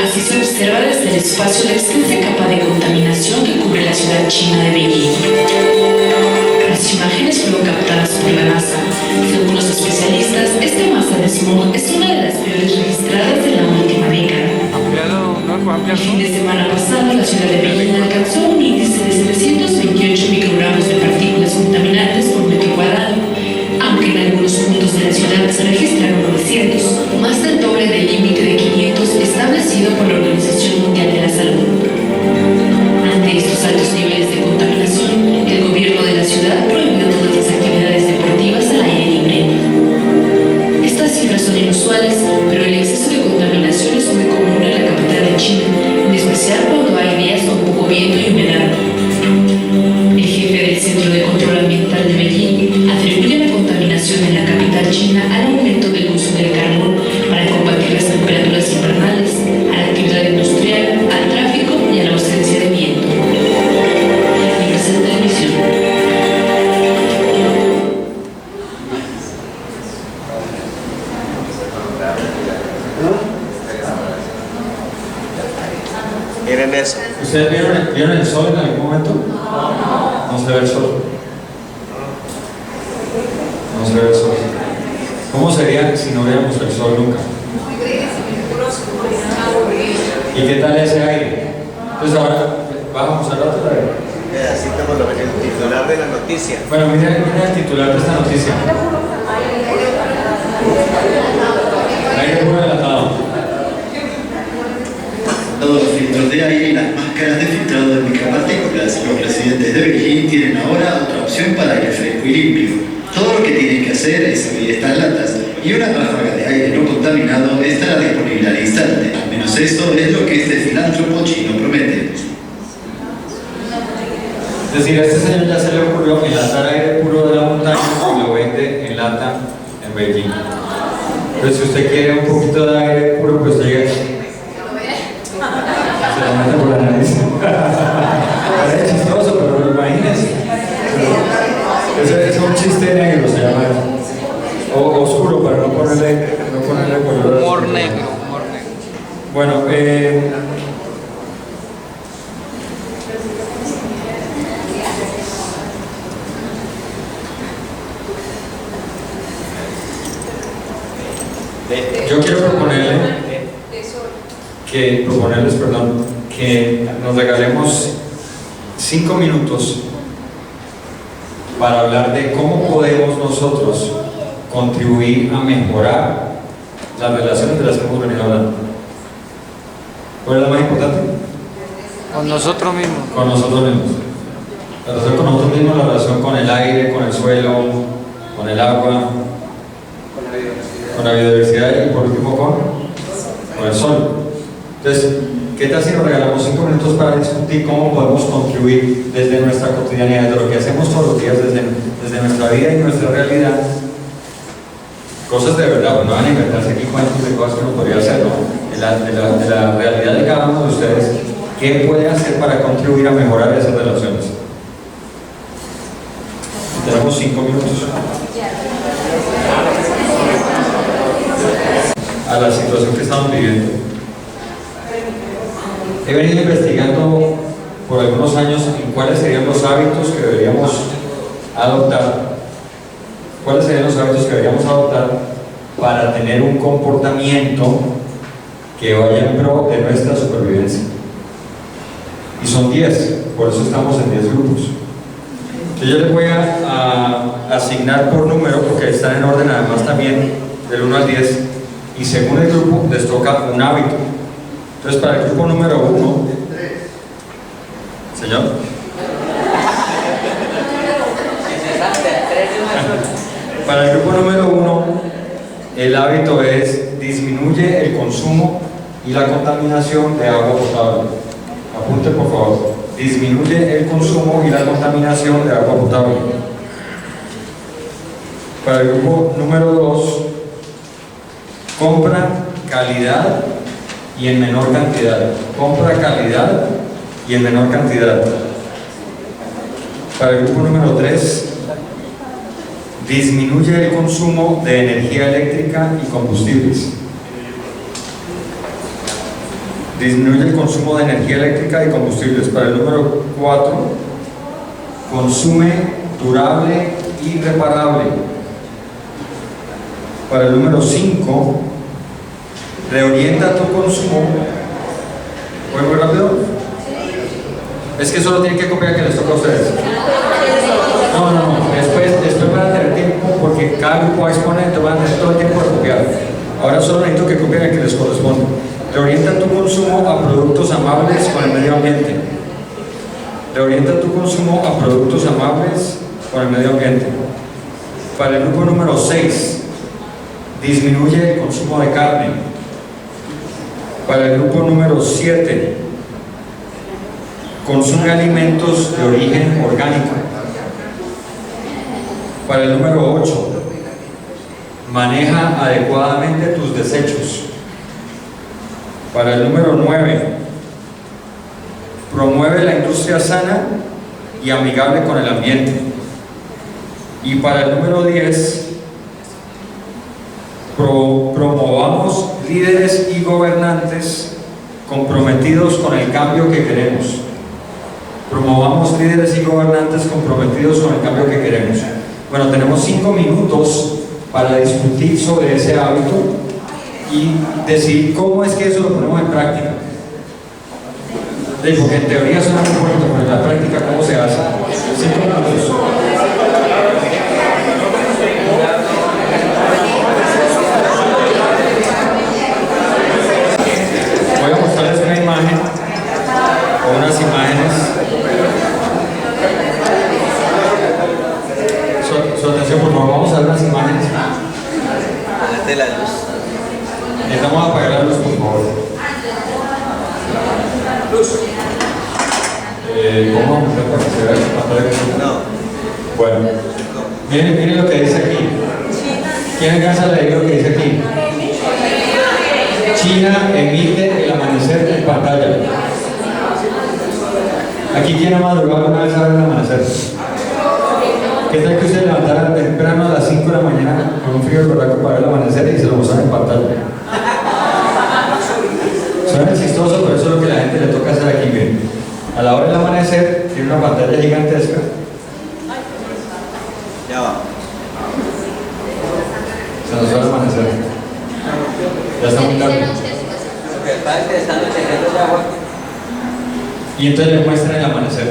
Speaker 8: Así se observa desde el espacio la extensa capa de contaminación que cubre la ciudad china de Beijing. Las imágenes fueron captadas por la NASA. Según los especialistas, esta masa de smog es una de las peores registradas de la última década.
Speaker 2: Ampliado, ¿no?
Speaker 8: El fin de semana pasado, la ciudad de Beijing alcanzó un índice de 728 microgramos de partículas contaminantes por metro cuadrado, aunque en algunos puntos de la ciudad se registraron 900, más del doble del límite de 500 establecido por la Organización Mundial de la Salud. Ante estos altos niveles de contaminación, el gobierno de la ciudad prohibió todas las actividades deportivas al aire libre. Estas cifras son inusuales, pero el exceso de contaminación es muy común en la capital de China, en especial cuando hay días con poco viento y humedad. El jefe del Centro de Control Ambiental de Beijing atribuye la contaminación en la capital china al aumento del uso del carbón para combatir las temperaturas invernales, a la actividad industrial, al tráfico y a la ausencia de viento. Libres en televisión.
Speaker 7: Miren eso.
Speaker 3: ¿Ustedes vieron el sol en algún momento? No se ve el sol. No se ve el sol. ¿Cómo sería si no viéramos el sol nunca? ¿Y qué tal ese aire? Entonces ahora bajamos al otro aire.
Speaker 7: Así como lo ven el titular de la noticia.
Speaker 3: Bueno, mira el titular de esta noticia. Aire puro enlatado.
Speaker 5: Todos los filtros de aire y las máscaras de filtrado de micropartículas. Los residentes de Beijing tienen ahora otra opción para aire fresco y limpio. Todo lo que tienen que hacer es abrir estas latas y una ráfaga de aire no contaminado estará disponible al instante. Al menos eso es lo que este filántropo chino promete.
Speaker 3: Es decir, a este señor ya se le ocurrió enlatar aire puro de la montaña y lo vende en lata en Beijing. Pero si usted quiere un poquito de aire puro, pues llegue. Se lo mete por la nariz. Parece chistoso, pero imagínense. Es un chiste negro, se llama. O oscuro, para no ponerle color.
Speaker 2: Humor negro, humor negro.
Speaker 3: Bueno, yo quiero proponerles, que nos regalemos 5 minutos para hablar de cómo podemos nosotros contribuir a mejorar las relaciones de las que hemos venido hablando. ¿Cuál es la más importante?
Speaker 2: Con nosotros mismos.
Speaker 3: Con nosotros mismos. La relación con nosotros mismos, la relación con el aire, con el suelo, con el agua, con la biodiversidad y por último con el sol. Entonces, ¿qué tal si nos regalamos 5 minutos para discutir cómo podemos contribuir desde nuestra cotidianidad, de lo que hacemos todos los días, desde nuestra vida y nuestra realidad? Cosas de verdad, pues no van a inventarse aquí cuentos de cosas que uno podría hacer, ¿no? De la realidad de cada uno de ustedes, ¿qué puede hacer para contribuir a mejorar esas relaciones? Tenemos 5 minutos. A la situación que estamos viviendo. He venido investigando por algunos años en cuáles serían los hábitos que deberíamos adoptar. ¿Cuáles serían los hábitos que deberíamos adoptar para tener un comportamiento que vaya en pro de nuestra supervivencia? Y son 10, por eso estamos en 10 grupos. Entonces yo les voy a asignar por número, porque están en orden además también del 1 al 10, y según el grupo les toca un hábito. Entonces para el grupo número 1, señor, para el grupo número 1, el hábito es disminuye el consumo y la contaminación de agua potable. Apunte por favor, disminuye el consumo y la contaminación de agua potable. Para el grupo número 2, compra calidad y en menor cantidad. Compra calidad y en menor cantidad. Para el grupo número 3, disminuye el consumo de energía eléctrica y combustibles. Disminuye el consumo de energía eléctrica y combustibles. Para el número 4, consume durable y reparable. Para el número 5, reorienta tu consumo. ¿Voy muy rápido? Es que solo tienen que copiar que les toca a ustedes. No. Después van a tener tiempo porque cada grupo va a exponer, entonces van a tener todo el tiempo de copiar. Ahora solo necesito que copien el que les corresponde. Reorienta tu consumo a productos amables con el medio ambiente. Reorienta tu consumo a productos amables con el medio ambiente. Para el grupo número 6, disminuye el consumo de carne. Para el grupo número 7, consume alimentos de origen orgánico. Para el número 8, maneja adecuadamente tus desechos. Para el número 9, promueve la industria sana y amigable con el ambiente. Y para el número 10, promovamos líderes y gobernantes comprometidos con el cambio que queremos. Promovamos líderes y gobernantes comprometidos con el cambio que queremos. Bueno, tenemos 5 minutos para discutir sobre ese hábito y decidir cómo es que eso lo ponemos en práctica. Porque en teoría suena muy bonito, pero en la práctica ¿cómo se hace? 5 minutos. Voy a mostrarles una imagen o unas imágenes. Su atención, por favor, vamos a ver unas imágenes.
Speaker 6: De la luz.
Speaker 3: Necesitamos apagar la luz, por favor. ¿Cómo vamos a hacer para que se vea la pantalla? No. Bueno, miren lo que dice aquí. ¿Quién alcanza a leer lo que dice aquí? China emite el amanecer en pantalla. Aquí ¿quién ha madrugado una vez a ver el amanecer? ¿Qué tal que ustedes levantaran temprano a las 5 de la mañana con un frío berraco para ver el amanecer y se lo mostraran en pantalla? Suena chistoso, pero eso es lo que la gente le toca hacer aquí. Miren, a la hora del amanecer tiene una pantalla gigantesca.
Speaker 6: Ya va.
Speaker 3: Se nos va el amanecer. Ya está muy tarde.
Speaker 6: Lo que pasa es que están chequeando el agua.
Speaker 3: Y entonces le muestran el amanecer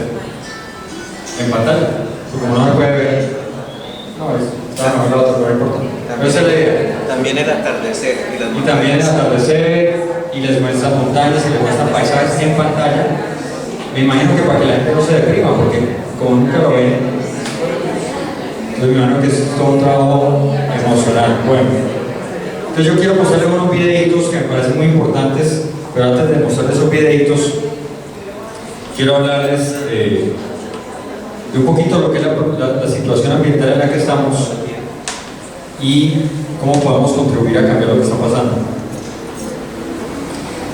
Speaker 3: en pantalla. Como no lo puede ver, no, está mejor la otra, pero no importa. Pero esa es la idea.
Speaker 6: También el atardecer.
Speaker 3: Y también el atardecer, y les muestran montañas, y les muestran paisajes en pantalla. Me imagino que para que la gente no se deprima, porque como nunca lo ven, entonces me imagino que es todo un trabajo emocional. Bueno, entonces yo quiero mostrarles unos videitos que me parecen muy importantes, pero antes de mostrarles esos videitos, quiero hablarles de un poquito lo que es la situación ambiental en la que estamos y cómo podemos contribuir a cambiar lo que está pasando.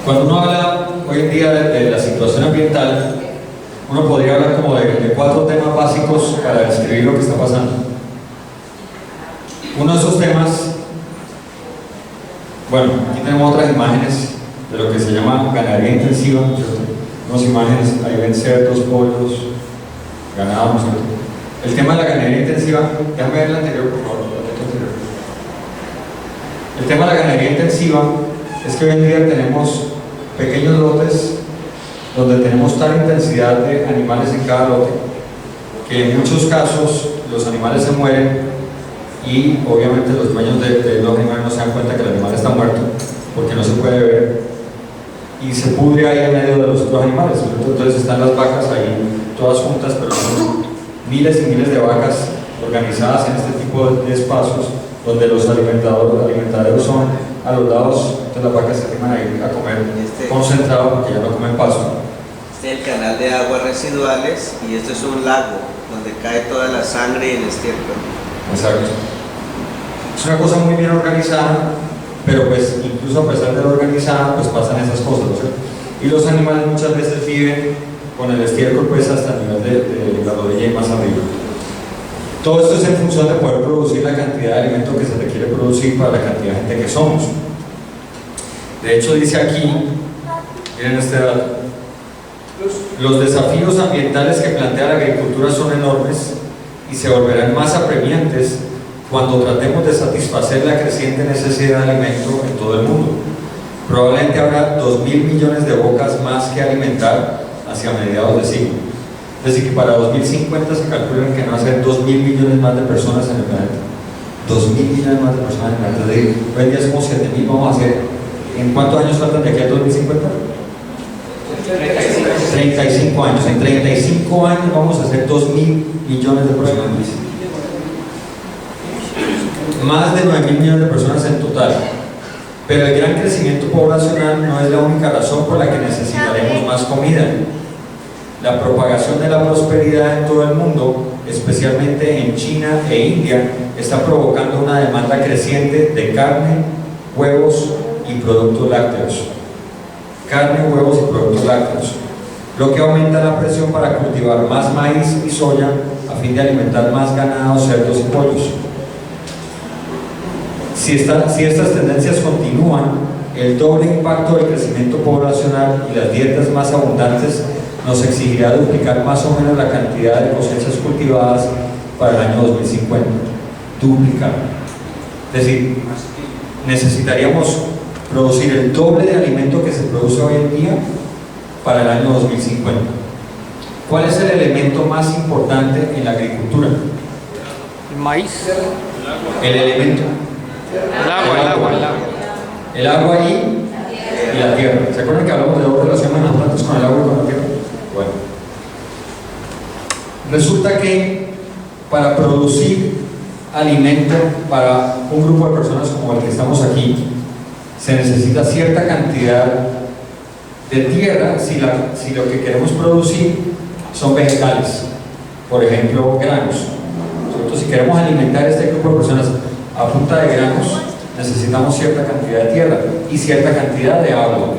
Speaker 3: Cuando uno habla hoy en día de la situación ambiental, uno podría hablar como de 4 temas básicos temas para describir lo que está pasando. Uno de esos temas, bueno, aquí tenemos otras imágenes de lo que se llama ganadería intensiva, ¿no es cierto? Unas imágenes, ahí ven cerdos, pollos, ganado, ¿no es cierto? El tema de la ganadería intensiva, déjame ver la anterior, por favor, la foto anterior. El tema de la ganadería intensiva es que hoy en día tenemos pequeños lotes donde tenemos tal intensidad de animales en cada lote que en muchos casos los animales se mueren y obviamente los dueños de los animales no se dan cuenta que el animal está muerto porque no se puede ver y se pudre ahí en medio de los otros animales. Entonces están las vacas ahí todas juntas, pero son miles y miles de vacas organizadas en este tipo de espacios donde los alimentaderos son a los lados. Entonces las vacas se animan a ir a comer concentrado porque ya no comen pasto.
Speaker 6: Este es el canal de aguas residuales y esto es un lago donde cae toda la sangre y el estiércol.
Speaker 3: Exacto. Es una cosa muy bien organizada, pero pues incluso a pesar de lo organizada, pues pasan esas cosas, ¿no? Y los animales muchas veces viven con el estiércol pues hasta el nivel de la rodilla y más arriba. Todo esto es en función de poder producir la cantidad de alimento que se requiere producir para la cantidad de gente que somos. De hecho dice aquí, miren este dato, los desafíos ambientales que plantea la agricultura son enormes y se volverán más apremiantes cuando tratemos de satisfacer la creciente necesidad de alimento en todo el mundo. Probablemente habrá 2.000 millones de bocas más que alimentar hacia mediados de siglo. Es decir, que para 2050 se calcula que van a ser 2.000 millones más de personas en el planeta. 2.000 millones más de personas en el planeta. Es decir, hoy en día somos 7.000, vamos a hacer. ¿En cuántos años faltan de aquí al 2050? 35 años. En 35 años vamos a hacer 2.000 millones de personas. Más de 9.000 millones de personas en total. Pero el gran crecimiento poblacional no es la única razón por la que necesitaremos más comida. La propagación de la prosperidad en todo el mundo, especialmente en China e India, está provocando una demanda creciente de carne, huevos y productos lácteos. Carne, huevos y productos lácteos, lo que aumenta la presión para cultivar más maíz y soya a fin de alimentar más ganado, cerdos y pollos. Si estas tendencias continúan, el doble impacto del crecimiento poblacional y las dietas más abundantes nos exigirá duplicar más o menos la cantidad de cosechas cultivadas para el año 2050. Duplicar. Es decir, necesitaríamos producir el doble de alimento que se produce hoy en día para el año 2050. ¿Cuál es el elemento más importante en la agricultura?
Speaker 2: El maíz.
Speaker 3: El elemento.
Speaker 2: El agua.
Speaker 3: El agua y la tierra. ¿Se acuerdan que hablamos de dos relaciones importantes con el agua y con la tierra? Bueno. Resulta que para producir alimento para un grupo de personas como el que estamos aquí, se necesita cierta cantidad de tierra si lo que queremos producir son vegetales, por ejemplo granos. Entonces, si queremos alimentar a este grupo de personas a punta de granos, necesitamos cierta cantidad de tierra y cierta cantidad de agua.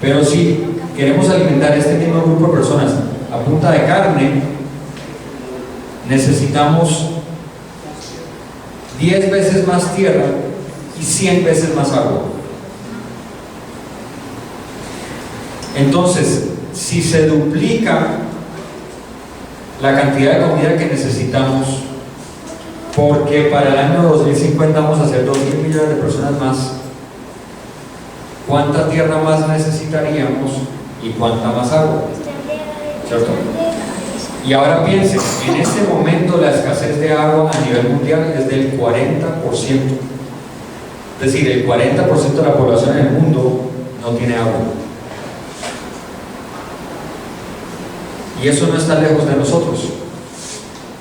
Speaker 3: Pero si queremos alimentar a este mismo grupo de personas a punta de carne, necesitamos 10 veces más tierra y 100 veces más agua. Entonces, si se duplica la cantidad de comida que necesitamos, porque para el año 2050 vamos a hacer 2.000 millones de personas más, ¿cuánta tierra más necesitaríamos y cuánta más agua? ¿Cierto? Y ahora piensen, en este momento la escasez de agua a nivel mundial es del 40%. Es decir, el 40% de la población en el mundo no tiene agua. Y eso no está lejos de nosotros.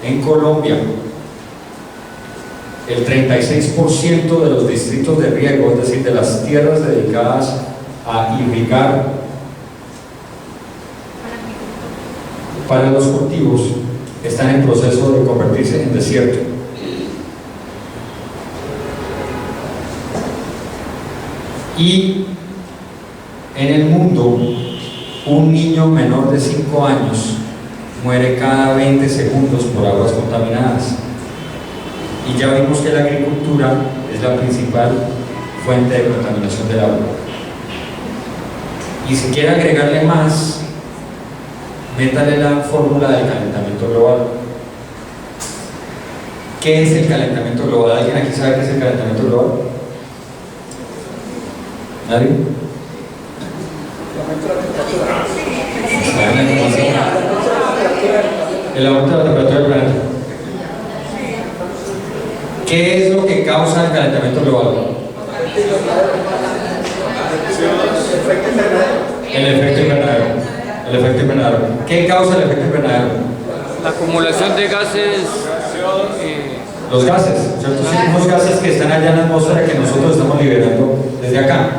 Speaker 3: En Colombia, el 36% de los distritos de riego, es decir, de las tierras dedicadas a irrigar para los cultivos, están en proceso de convertirse en desierto. Y en el mundo, un niño menor de 5 años muere cada 20 segundos por aguas contaminadas. Y ya vimos que la agricultura es la principal fuente de contaminación del agua. Y si quiere agregarle más, métale la fórmula del calentamiento global. ¿Qué es el calentamiento global? ¿Alguien aquí sabe qué es el calentamiento global? ¿Nadie? El aumento de la temperatura del planeta. ¿Qué es lo que causa el calentamiento global? El efecto invernadero. El efecto invernadero. ¿Qué causa el efecto invernadero?
Speaker 2: La acumulación de gases.
Speaker 3: Los gases, ¿cierto? Sí, unos gases que están allá en la atmósfera que nosotros estamos liberando desde acá.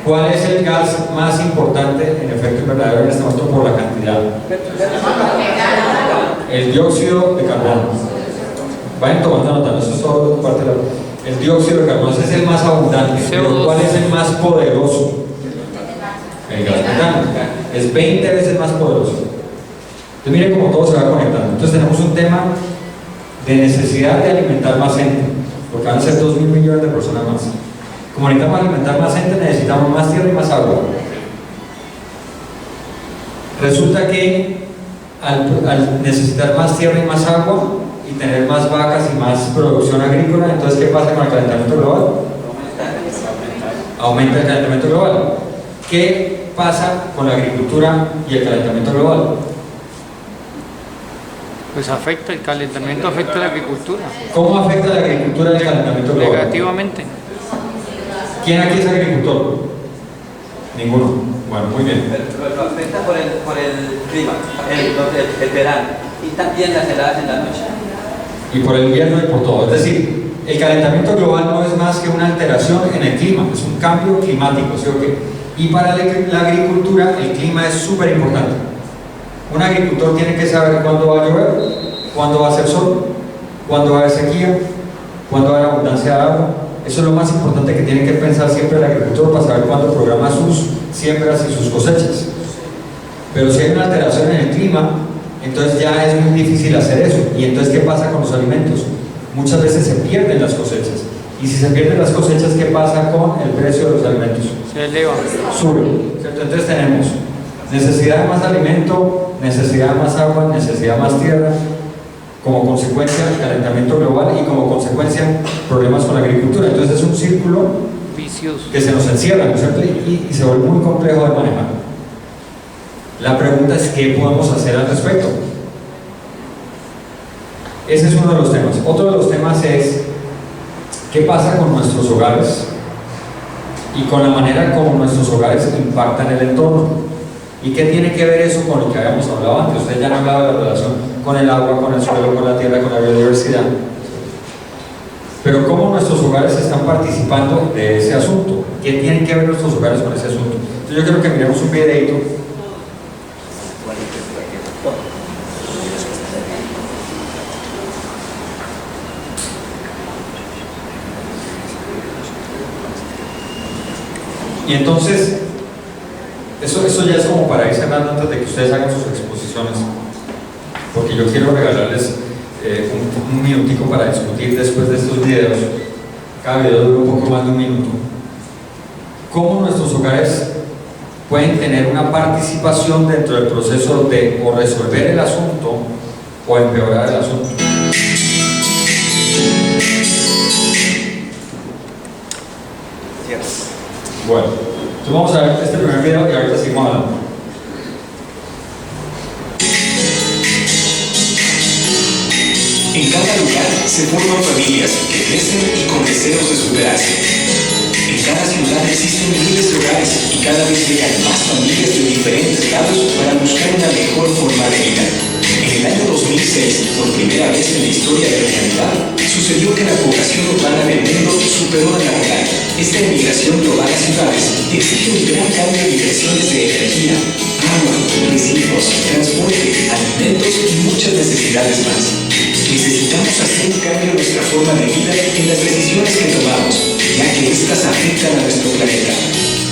Speaker 3: ¿Cuál es el gas más importante en efecto invernadero en este momento por la cantidad? El dióxido de carbono. Vayan tomando nota, eso es todo parte de la... El dióxido de carbono ese es el más abundante, pero ¿cuál es el más poderoso? El gas metano. Es 20 veces más poderoso. Entonces miren cómo todo se va conectando. Entonces tenemos un tema de necesidad de alimentar más gente, porque van a ser 2.000 millones de personas más. Como necesitamos alimentar más gente, necesitamos más tierra y más agua. Resulta que al necesitar más tierra y más agua y tener más vacas y más producción agrícola, entonces ¿qué pasa con el calentamiento global? Aumenta el calentamiento global. ¿Qué pasa con la agricultura y el calentamiento global?
Speaker 2: Pues afecta, el calentamiento afecta a la agricultura.
Speaker 3: ¿Cómo afecta a la agricultura el calentamiento global?
Speaker 2: Negativamente.
Speaker 3: ¿Quién aquí es agricultor? Ninguno. Bueno, muy bien.
Speaker 9: Pero lo afecta por el clima, el verano, y también las heladas en la noche.
Speaker 3: Y por el invierno y por todo. Es decir, el calentamiento global no es más que una alteración en el clima, es un cambio climático, ¿sí o qué? Y para la agricultura el clima es súper importante. Un agricultor tiene que saber cuándo va a llover, cuándo va a hacer sol, cuándo va a haber sequía, cuándo va a haber abundancia de agua. Eso es lo más importante que tiene que pensar siempre el agricultor para saber cuándo programa sus siembras y sus cosechas. Pero si hay una alteración en el clima, entonces ya es muy difícil hacer eso. ¿Y entonces qué pasa con los alimentos? Muchas veces se pierden las cosechas. Y si se pierden las cosechas, ¿qué pasa con el precio de los alimentos?
Speaker 2: Se eleva.
Speaker 3: Sube, ¿cierto? Entonces tenemos necesidad de más alimento, necesidad de más agua, necesidad de más tierra, como consecuencia el calentamiento global y como consecuencia problemas con la agricultura. Entonces es un círculo
Speaker 2: Vicioso.
Speaker 3: que se nos encierra, ¿no es cierto? Y se vuelve muy complejo de manejar. La pregunta es ¿qué podemos hacer al respecto? Ese es uno de los temas. Otro de los temas es ¿qué pasa con nuestros hogares? Y con la manera como nuestros hogares impactan el entorno. ¿Y qué tiene que ver eso con lo que habíamos hablado antes? Ustedes ya han hablado de la relación con el agua, con el suelo, con la tierra, con la biodiversidad. Pero ¿cómo nuestros hogares están participando de ese asunto? ¿Qué tienen que ver nuestros hogares con ese asunto? Entonces yo creo que miremos un videito. Y entonces, eso ya es como para ir cerrando antes de que ustedes hagan sus exposiciones, porque yo quiero regalarles un minutico para discutir después de estos videos. Cada video dura un poco más de un minuto. ¿Cómo nuestros hogares pueden tener una participación dentro del proceso de o resolver el asunto o empeorar el asunto? Bueno, entonces vamos a ver este primer video y ahorita seguimos hablando.
Speaker 5: En cada lugar se forman familias que crecen y con deseos de superarse. En cada ciudad existen miles de hogares y cada vez llegan más familias de diferentes lados para buscar una mejor forma de vida. En el año 2006, por primera vez en la historia de la humanidad, sucedió que la población urbana del mundo superó a la rural. Esta emigración global a ciudades exige un gran cambio de inversiones de energía, agua, residuos, transporte, alimentos y muchas necesidades más. Necesitamos hacer un cambio en nuestra forma de vida en las decisiones que tomamos, ya que estas afectan a nuestro planeta.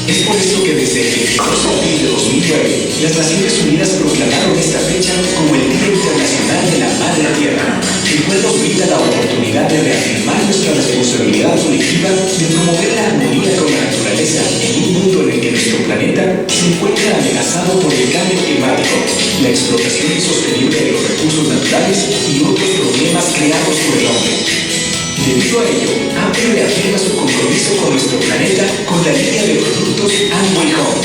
Speaker 5: Es por esto que desde el 22 de abril de 2009, las Naciones Unidas proclamaron esta fecha como el Día Internacional de la Madre Tierra, el cual nos brinda la oportunidad de reafirmar nuestra responsabilidad colectiva de promover la armonía con la naturaleza en un mundo en el que nuestro planeta se encuentra amenazado por el cambio climático, la explotación insostenible de los recursos naturales y otros problemas creados por el hombre. Debido a ello, Amway reafirma su compromiso con nuestro planeta con la línea de productos Amway Home.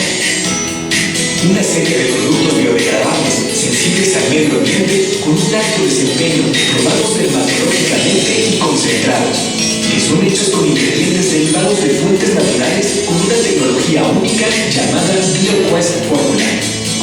Speaker 5: Una serie de productos biodegradables, sensibles al medio ambiente, con un alto desempeño, probados dermatológicamente y concentrados, que son hechos con ingredientes derivados de fuentes naturales con una tecnología única llamada BioQuest Formula,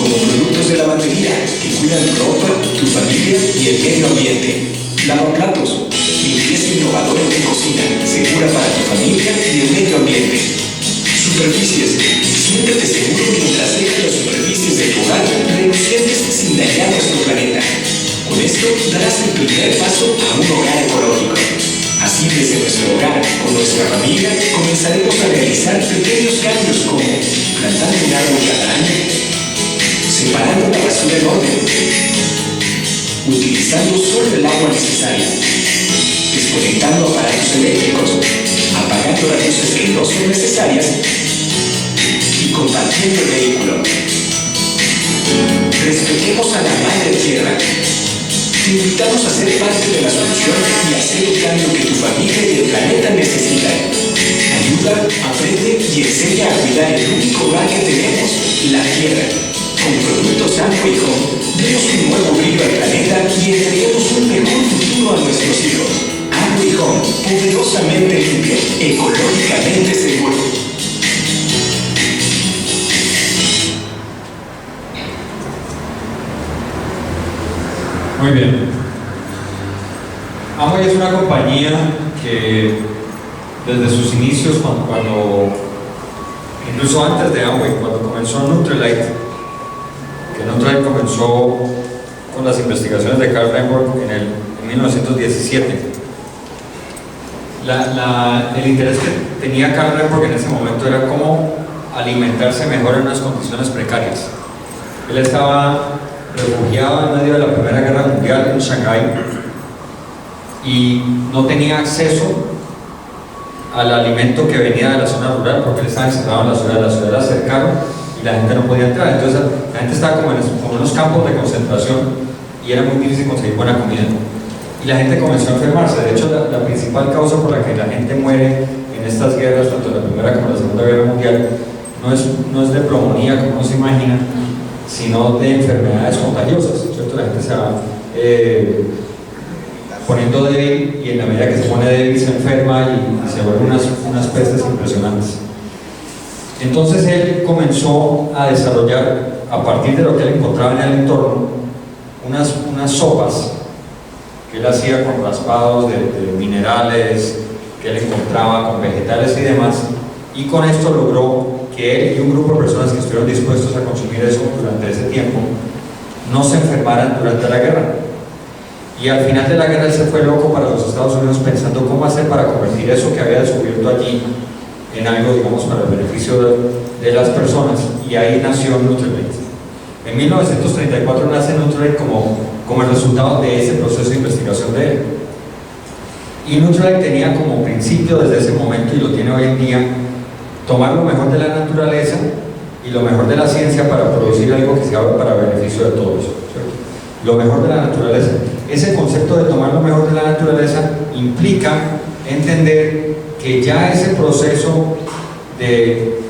Speaker 5: como productos de lavandería que cuidan tu ropa, tu familia y el medio ambiente. Lavaplatos, limpieza innovadora en tu cocina, segura para tu familia y el medio ambiente. Superficies, siéntete seguro mientras dejas las superficies de tu hogar relucientes sin dañar nuestro planeta. Con esto darás el primer paso a un hogar ecológico. Así desde nuestro hogar, con nuestra familia, comenzaremos a realizar pequeños cambios como plantando un árbol cada año, separando la basura en orden, utilizando solo el agua necesaria, desconectando aparatos eléctricos, apagando las luces que no son necesarias y compartiendo el vehículo. Respetemos a la Madre Tierra. Te invitamos a ser parte de la solución y hacer el cambio que tu familia y el planeta necesitan. Ayuda, aprende y enseña a cuidar el único hogar que tenemos, la Tierra. Con productos Amway Home, demos un nuevo brillo al planeta y entreguemos un mejor futuro a nuestros hijos. Amway Home, poderosamente limpio, ecológicamente seguro.
Speaker 3: Muy bien. Amway es una compañía que desde sus inicios, incluso antes de Amway, cuando comenzó Nutrilite, que Nutrilite comenzó con las investigaciones de Carl Renborg en 1917. El interés que tenía Carl Renborg en ese momento era cómo alimentarse mejor en unas condiciones precarias. Él estaba refugiado en medio de la Primera Guerra Mundial en Shanghái y no tenía acceso al alimento que venía de la zona rural porque él estaba encerrado en la ciudad era cercano y la gente no podía entrar. Entonces la gente estaba como en unos campos de concentración y era muy difícil conseguir buena comida. Y la gente comenzó a enfermarse. De hecho, la principal causa por la que la gente muere en estas guerras, tanto en la Primera como en la Segunda Guerra Mundial, no es de pulmonía como uno se imagina, sino de enfermedades contagiosas, ¿cierto? La gente se va poniendo débil y en la medida que se pone débil se enferma y se vuelven unas pestes impresionantes. Entonces él comenzó a desarrollar, a partir de lo que él encontraba en el entorno, unas sopas que él hacía con raspados de minerales que él encontraba, con vegetales y demás, y con esto logró que él y un grupo de personas que estuvieron dispuestos a consumir eso durante ese tiempo no se enfermaran durante la guerra. Y al final de la guerra él se fue loco para los Estados Unidos pensando cómo hacer para convertir eso que había descubierto allí en algo, digamos, para el beneficio de las personas, y ahí nació Nutrilite. En 1934 nace Nutrilite como el resultado de ese proceso de investigación de él. Y Nutrilite tenía como principio desde ese momento, y lo tiene hoy en día, tomar lo mejor de la naturaleza y lo mejor de la ciencia para producir algo que sea para beneficio de todos, ¿cierto? Lo mejor de la naturaleza. Ese concepto de tomar lo mejor de la naturaleza implica entender que ya ese proceso de,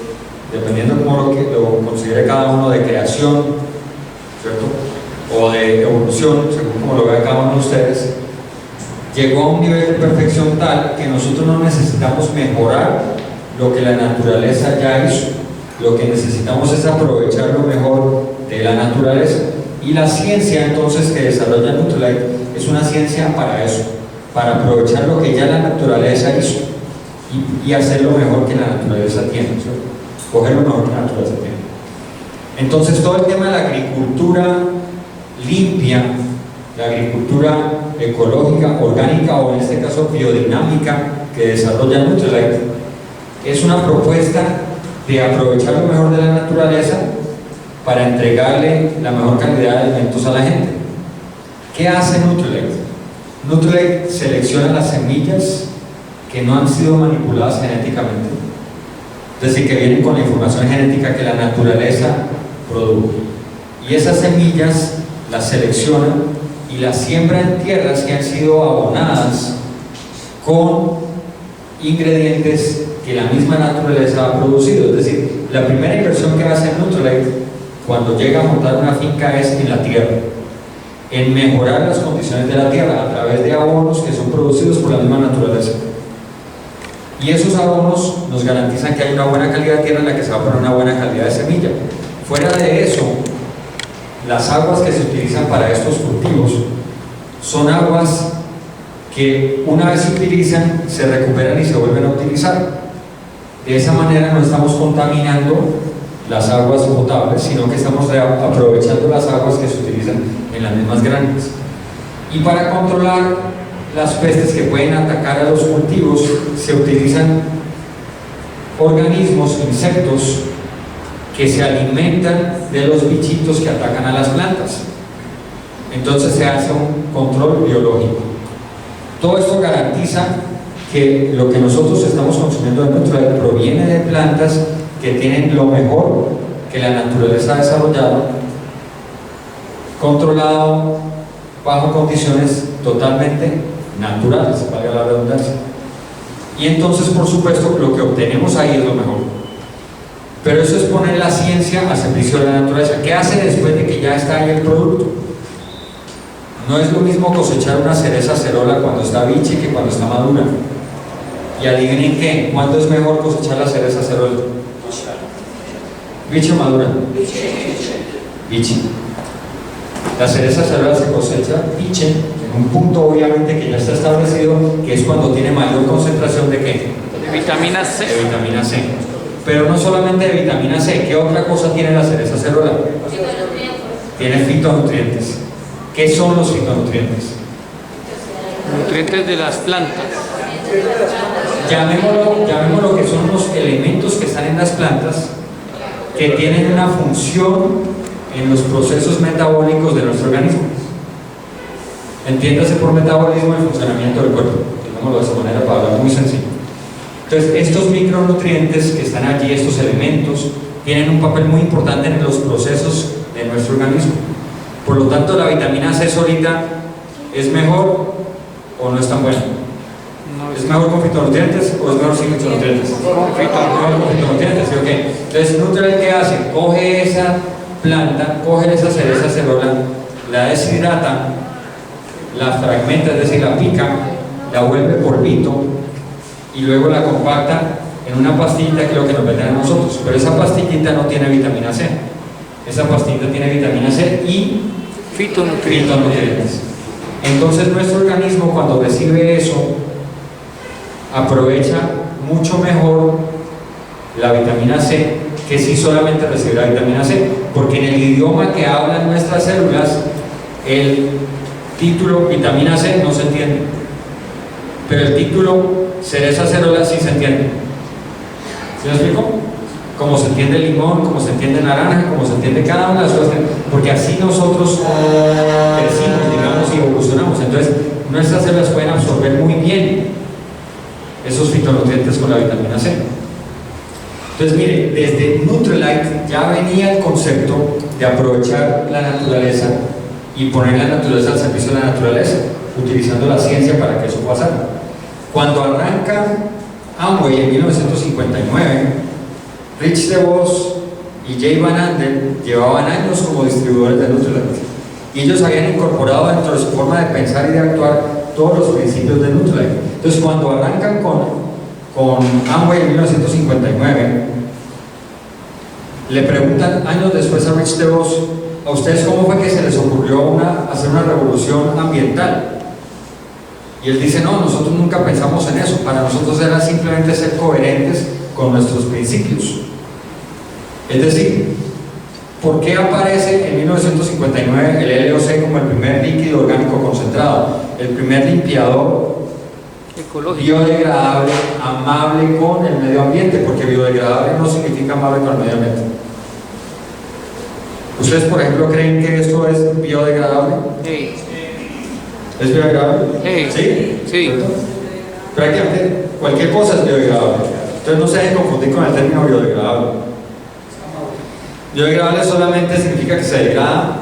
Speaker 3: dependiendo de cómo lo considere cada uno, de creación, ¿cierto?, o de evolución, según como lo vea cada uno de ustedes, llegó a un nivel de perfección tal que nosotros no necesitamos mejorar lo que la naturaleza ya hizo. Lo que necesitamos es aprovechar lo mejor de la naturaleza, y la ciencia entonces que desarrolla Nutrilite es una ciencia para eso, para aprovechar lo que ya la naturaleza hizo y hacer lo mejor que la naturaleza tiene, ¿cierto? Coger lo mejor que la naturaleza tiene. Entonces todo el tema de la agricultura limpia, la agricultura ecológica, orgánica, o en este caso biodinámica, que desarrolla Nutrilite, es una propuesta de aprovechar lo mejor de la naturaleza para entregarle la mejor calidad de alimentos a la gente. ¿Qué hace Nutrilite? Nutrilite selecciona las semillas que no han sido manipuladas genéticamente, es decir, que vienen con la información genética que la naturaleza produjo. Y esas semillas las selecciona y las siembra en tierras que han sido abonadas con ingredientes que la misma naturaleza ha producido. Es decir, la primera inversión que hace Nutrilite cuando llega a montar una finca es en la tierra, en mejorar las condiciones de la tierra a través de abonos que son producidos por la misma naturaleza. Y esos abonos nos garantizan que hay una buena calidad de tierra en la que se va a poner una buena calidad de semilla. Fuera de eso, las aguas que se utilizan para estos cultivos son aguas que una vez se utilizan, se recuperan y se vuelven a utilizar. De esa manera no estamos contaminando las aguas potables, sino que estamos aprovechando las aguas que se utilizan en las mismas granjas. Y para controlar las pestes que pueden atacar a los cultivos, se utilizan organismos, insectos, que se alimentan de los bichitos que atacan a las plantas. Entonces se hace un control biológico. Todo esto garantiza que lo que nosotros estamos consumiendo de Nutrilite proviene de plantas que tienen lo mejor que la naturaleza ha desarrollado, controlado bajo condiciones totalmente naturales, valga la redundancia. Y entonces, por supuesto, lo que obtenemos ahí es lo mejor. Pero eso es poner la ciencia al servicio de la naturaleza. ¿Qué hace después de que ya está ahí el producto? No es lo mismo cosechar una cereza acerola cuando está biche que cuando está madura. Y adivinen qué, ¿cuándo es mejor cosechar la cereza acerola? ¿Biche o madura? Biche. La cereza acerola se cosecha biche en un punto obviamente que ya está establecido, que es cuando tiene mayor concentración de ¿qué?
Speaker 2: De vitamina C.
Speaker 3: De vitamina C. Pero no solamente de vitamina C, ¿qué otra cosa tiene la cereza acerola? Tiene fitonutrientes. ¿Qué son los fitonutrientes?
Speaker 2: Nutrientes de las plantas.
Speaker 3: Llamémoslo que son los elementos que están en las plantas que tienen una función en los procesos metabólicos de nuestro organismo. Entiéndase por metabolismo el funcionamiento del cuerpo, digámoslo de esa manera para hablar muy sencillo. Entonces, estos micronutrientes que están allí, estos elementos, tienen un papel muy importante en los procesos de nuestro organismo. Por lo tanto, la vitamina C solita es mejor o no es tan buena. ¿Es mejor con fitonutrientes o es mejor sin fitonutrientes? Con fitonutrientes, ¿sí o qué? Entonces, Nutrilite, ¿qué hace? Coge esa planta, coge esa cereza acerola, la deshidrata, la fragmenta, es decir, la pica, la vuelve polvito y luego la compacta en una pastillita que es lo que nos venden a nosotros. Pero esa pastillita no tiene vitamina C. Esa pastillita tiene vitamina C y fitonutrientes. Entonces, nuestro organismo, cuando recibe eso, aprovecha mucho mejor la vitamina C que si solamente recibe la vitamina C, porque en el idioma que hablan nuestras células el título vitamina C no se entiende, pero el título cereza acerola sí se entiende. ¿Sí me explico? Como se entiende el limón, como se entiende naranja, como se entiende cada una de las cosas, porque así nosotros crecimos, digamos, y evolucionamos. Entonces nuestras células pueden absorber muy bien esos fitonutrientes con la vitamina C. Entonces, mire, desde Nutrilite ya venía el concepto de aprovechar la naturaleza y poner la naturaleza al servicio de la naturaleza, utilizando la ciencia para que eso pasara. Cuando arranca Amway en 1959, Rich DeVos y Jay Van Andel llevaban años como distribuidores de Nutrilite y ellos habían incorporado dentro de su forma de pensar y de actuar todos los principios de Nutrilite. Entonces, cuando arrancan con Amway en 1959, le preguntan años después a Rich DeVos: ¿a ustedes cómo fue que se les ocurrió hacer una revolución ambiental? Y él dice: no, nosotros nunca pensamos en eso, para nosotros era simplemente ser coherentes con nuestros principios. Es decir, ¿por qué aparece en 1959 el LOC como el primer líquido orgánico concentrado, el primer limpiador
Speaker 2: Ecológico.
Speaker 3: biodegradable, amable con el medio ambiente, porque biodegradable no significa amable con el medio ambiente. ¿Ustedes, por ejemplo, creen que esto es biodegradable?
Speaker 2: Sí.
Speaker 3: ¿Es biodegradable?
Speaker 2: Sí.
Speaker 3: ¿Sí?
Speaker 2: Sí.
Speaker 3: ¿Cierto? Prácticamente cualquier cosa es biodegradable. Entonces no se dejen confundir con el término biodegradable. Biodegradable solamente significa que se degrada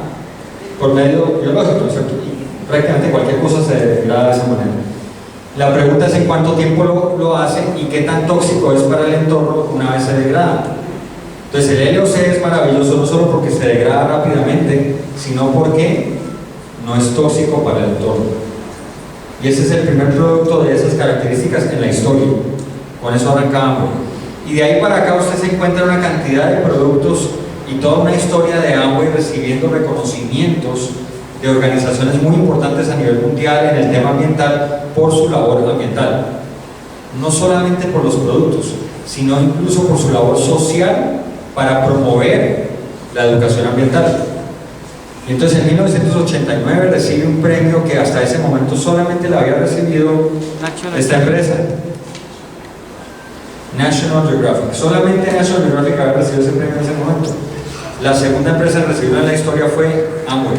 Speaker 3: por medio biológico, ¿cierto? Y prácticamente cualquier cosa se degrada de esa manera. La pregunta es en cuánto tiempo lo hace y qué tan tóxico es para el entorno una vez se degrada. Entonces el LOC es maravilloso no solo porque se degrada rápidamente, sino porque no es tóxico para el entorno. Y ese es el primer producto de esas características en la historia. Con eso arrancamos. Y de ahí para acá usted se encuentra una cantidad de productos y toda una historia de Amway recibiendo reconocimientos de organizaciones muy importantes a nivel mundial en el tema ambiental por su labor ambiental. No solamente por los productos, sino incluso por su labor social para promover la educación ambiental. Y entonces en 1989 recibe un premio que hasta ese momento solamente la había recibido esta empresa, National Geographic. Solamente National Geographic había recibido ese premio en ese momento. La segunda empresa en recibirlo en la historia fue Amway,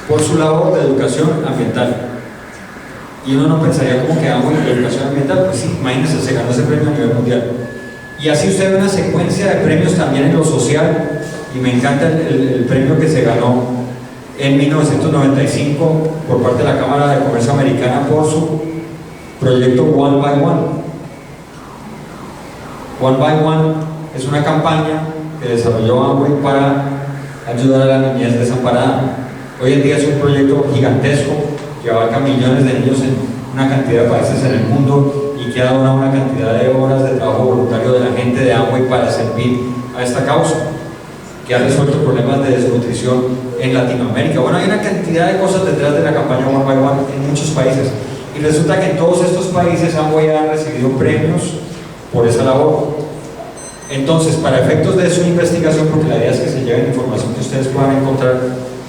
Speaker 3: por su labor de educación ambiental. Y uno no pensaría como que Amway de educación ambiental, pues sí, imagínense, se ganó ese premio a nivel mundial. Y así usted ve una secuencia de premios también en lo social, y me encanta el premio que se ganó en 1995 por parte de la Cámara de Comercio Americana por su proyecto One by One. One by One es una campaña que desarrolló Amway para ayudar a la niñez desamparada. Hoy en día es un proyecto gigantesco que abarca millones de niños en una cantidad de países en el mundo y que ha donado una cantidad de horas de trabajo voluntario de la gente de Amway para servir a esta causa, que ha resuelto problemas de desnutrición en Latinoamérica. Bueno, hay una cantidad de cosas detrás de la campaña One by One en muchos países, y resulta que en todos estos países Amway ha recibido premios por esa labor. Entonces, para efectos de su investigación, porque la idea es que se lleven información que ustedes puedan encontrar,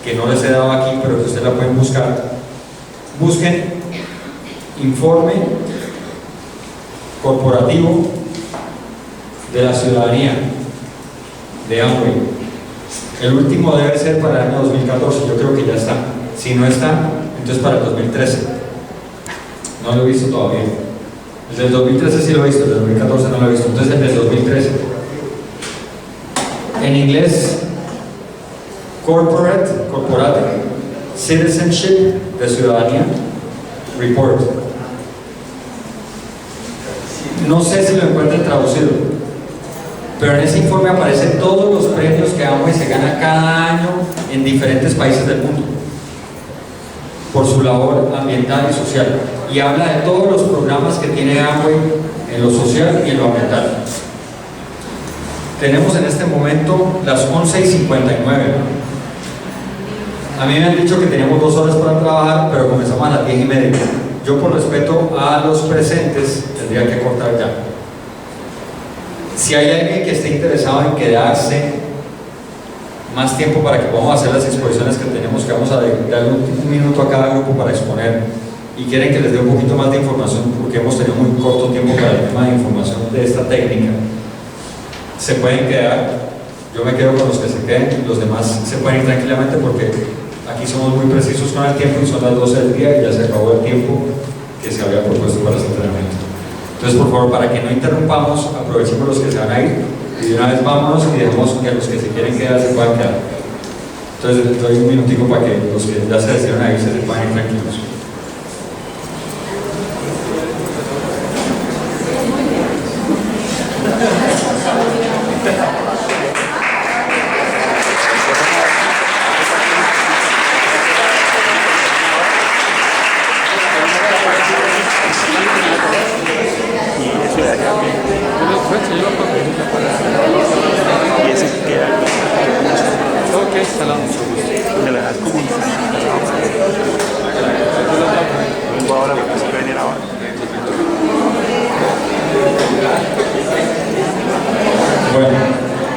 Speaker 3: que no les he dado aquí, pero que ustedes la pueden buscar, busquen informe corporativo de la ciudadanía de Amway. El último debe ser para el año 2014, yo creo que ya está. Si no está, entonces para el 2013. No lo he visto todavía. El del 2013 sí lo he visto, el del 2014 no lo he visto. Entonces el del 2013. En inglés, Corporate Citizenship de Ciudadanía Report. No sé si lo encuentran traducido, pero en ese informe aparecen todos los premios que Amway se gana cada año en diferentes países del mundo por su labor ambiental y social, y habla de todos los programas que tiene Amway en lo social y en lo ambiental. Tenemos en este momento las 11:59. A mí me han dicho que teníamos 2 horas para trabajar, pero comenzamos a las 10:30. Yo, por respeto a los presentes, tendría que cortar ya. Si hay alguien que esté interesado en quedarse más tiempo para que podamos hacer las exposiciones que tenemos, que vamos a darle un minuto a cada grupo para exponer, y quieren que les dé un poquito más de información, porque hemos tenido muy corto tiempo para el tema de información de esta técnica, se pueden quedar. Yo me quedo con los que se queden, los demás se pueden ir tranquilamente, porque aquí somos muy precisos con el tiempo y son las 12 del día y ya se acabó el tiempo que se había propuesto para este entrenamiento. Entonces, por favor, para que no interrumpamos, aprovechemos los que se van a ir y de una vez vámonos y dejemos que a los que se quieren quedar se puedan quedar. Entonces, les doy un minutico para que los que ya se decidieron a irse se puedan ir tranquilos. Bueno,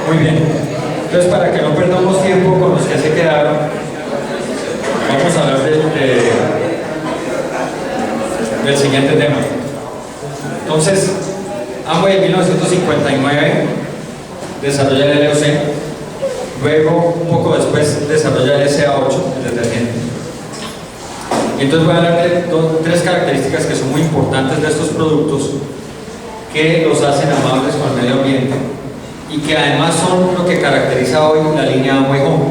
Speaker 3: muy bien. Entonces, para que no perdamos tiempo con los que se quedaron, vamos a hablar del siguiente tema. Entonces, Amway en 1959 desarrolla el LOC, luego un poco después desarrolla el SA8, el detergente. Y entonces voy a hablar de tres características que son muy importantes de estos productos que los hacen amables con el medio ambiente y que además son lo que caracteriza hoy la línea Amway Home,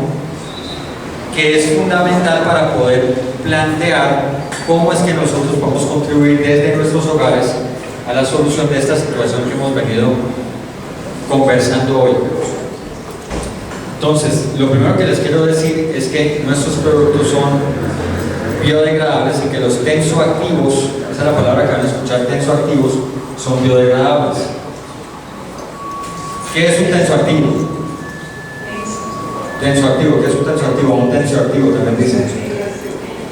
Speaker 3: que es fundamental para poder plantear cómo es que nosotros podemos contribuir desde nuestros hogares a la solución de esta situación que hemos venido conversando hoy. Entonces, lo primero que les quiero decir es que nuestros productos son biodegradables y que los tensoactivos, esa es la palabra que van a escuchar, tensoactivos, son biodegradables. ¿Qué es un tensoactivo? Tensoactivo, ¿qué es un tensoactivo? Un tensioactivo también dicen.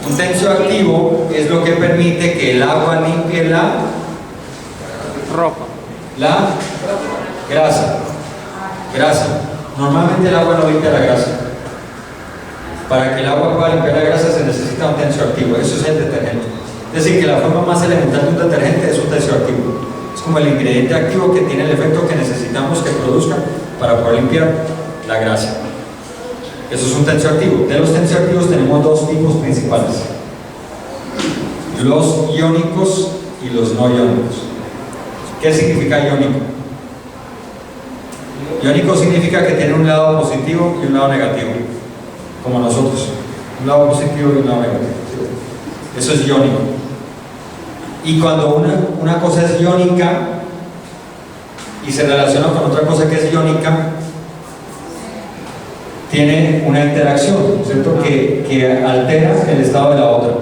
Speaker 3: Un tensioactivo es lo que permite que el agua limpie la
Speaker 2: ropa,
Speaker 3: la grasa. Normalmente el agua no limpia la grasa. Para que el agua pueda limpiar la grasa se necesita un tensioactivo, eso es el detergente. Es decir, que la forma más elemental de un detergente es un tensioactivo. Es como el ingrediente activo que tiene el efecto que necesitamos que produzca para poder limpiar la grasa. Eso es un tensioactivo. De los tensioactivos tenemos dos tipos principales: los iónicos y los no iónicos. ¿Qué significa iónico? Iónico significa que tiene un lado positivo y un lado negativo, como nosotros, un lado positivo y un lado negativo. Eso es iónico. Y cuando una cosa es iónica y se relaciona con otra cosa que es iónica, tiene una interacción, ¿cierto? Que altera el estado de la otra.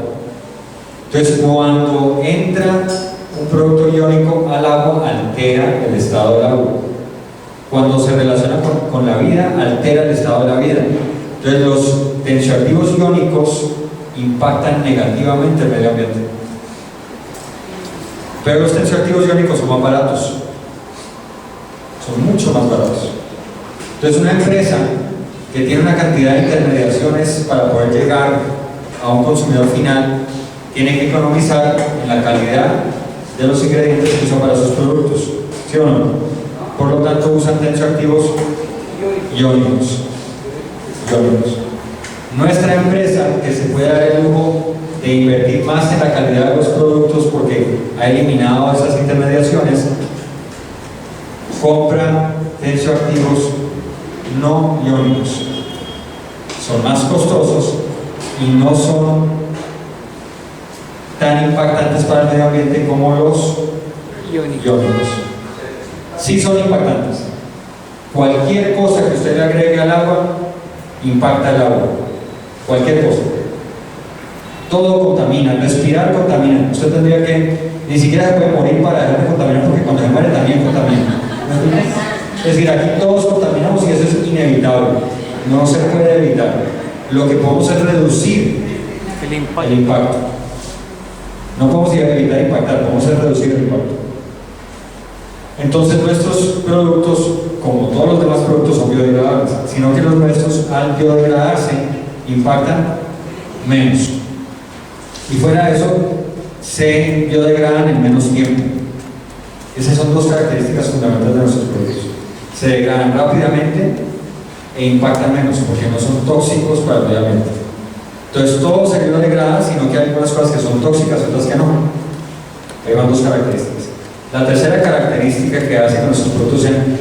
Speaker 3: Entonces, cuando entra un producto iónico al agua, altera el estado del agua. Cuando se relaciona con la vida, altera el estado de la vida. Entonces, los tensioactivos iónicos impactan negativamente el medio ambiente. Pero los tensioactivos iónicos son más baratos. Son mucho más baratos. Entonces, una empresa que tiene una cantidad de intermediaciones para poder llegar a un consumidor final tiene que economizar en la calidad de los ingredientes que usan para sus productos, ¿sí o no? Por lo tanto, usan tensioactivos iónicos. Nuestra empresa, que se puede dar el lujo de invertir más en la calidad de los productos porque ha eliminado esas intermediaciones, compra tensioactivos no iónicos. Son más costosos y no son tan impactantes para el medio ambiente como los iónicos. Sí son impactantes. Cualquier cosa que usted le agregue al agua impacta el agua. Cualquier cosa. Todo contamina. Respirar contamina. Usted tendría que, ni siquiera se puede morir para dejar de contaminar, porque cuando se muere también contamina. Es decir, aquí todos contaminamos y eso es inevitable. No se puede evitar. Lo que podemos es reducir el impacto. No podemos evitar impactar, podemos reducir el impacto. Entonces nuestros productos, como todos los demás productos, son biodegradables, sino que los nuestros, al biodegradarse, impactan menos. Y fuera de eso, se biodegradan en menos tiempo. Esas son dos características fundamentales de nuestros productos. Se degradan rápidamente e impactan menos, porque no son tóxicos para el medio ambiente. Entonces todo se biodegrada, sino que hay algunas cosas que son tóxicas, otras que no. Ahí van dos características. La tercera característica que hace que nuestros productos sean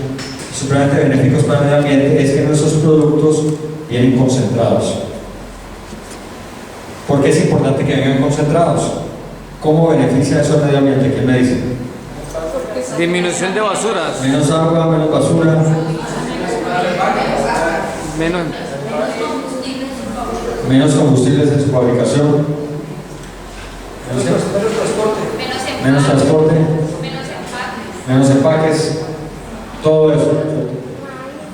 Speaker 3: supremamente benéficos para el medio ambiente es que nuestros productos vienen concentrados. ¿Por qué es importante que vengan concentrados? ¿Cómo beneficia eso al medio ambiente? ¿Quién me dice?
Speaker 2: disminución de basuras,
Speaker 3: Menos agua, menos basura, menos combustibles en su fabricación, menos transporte, menos empaques, todo eso.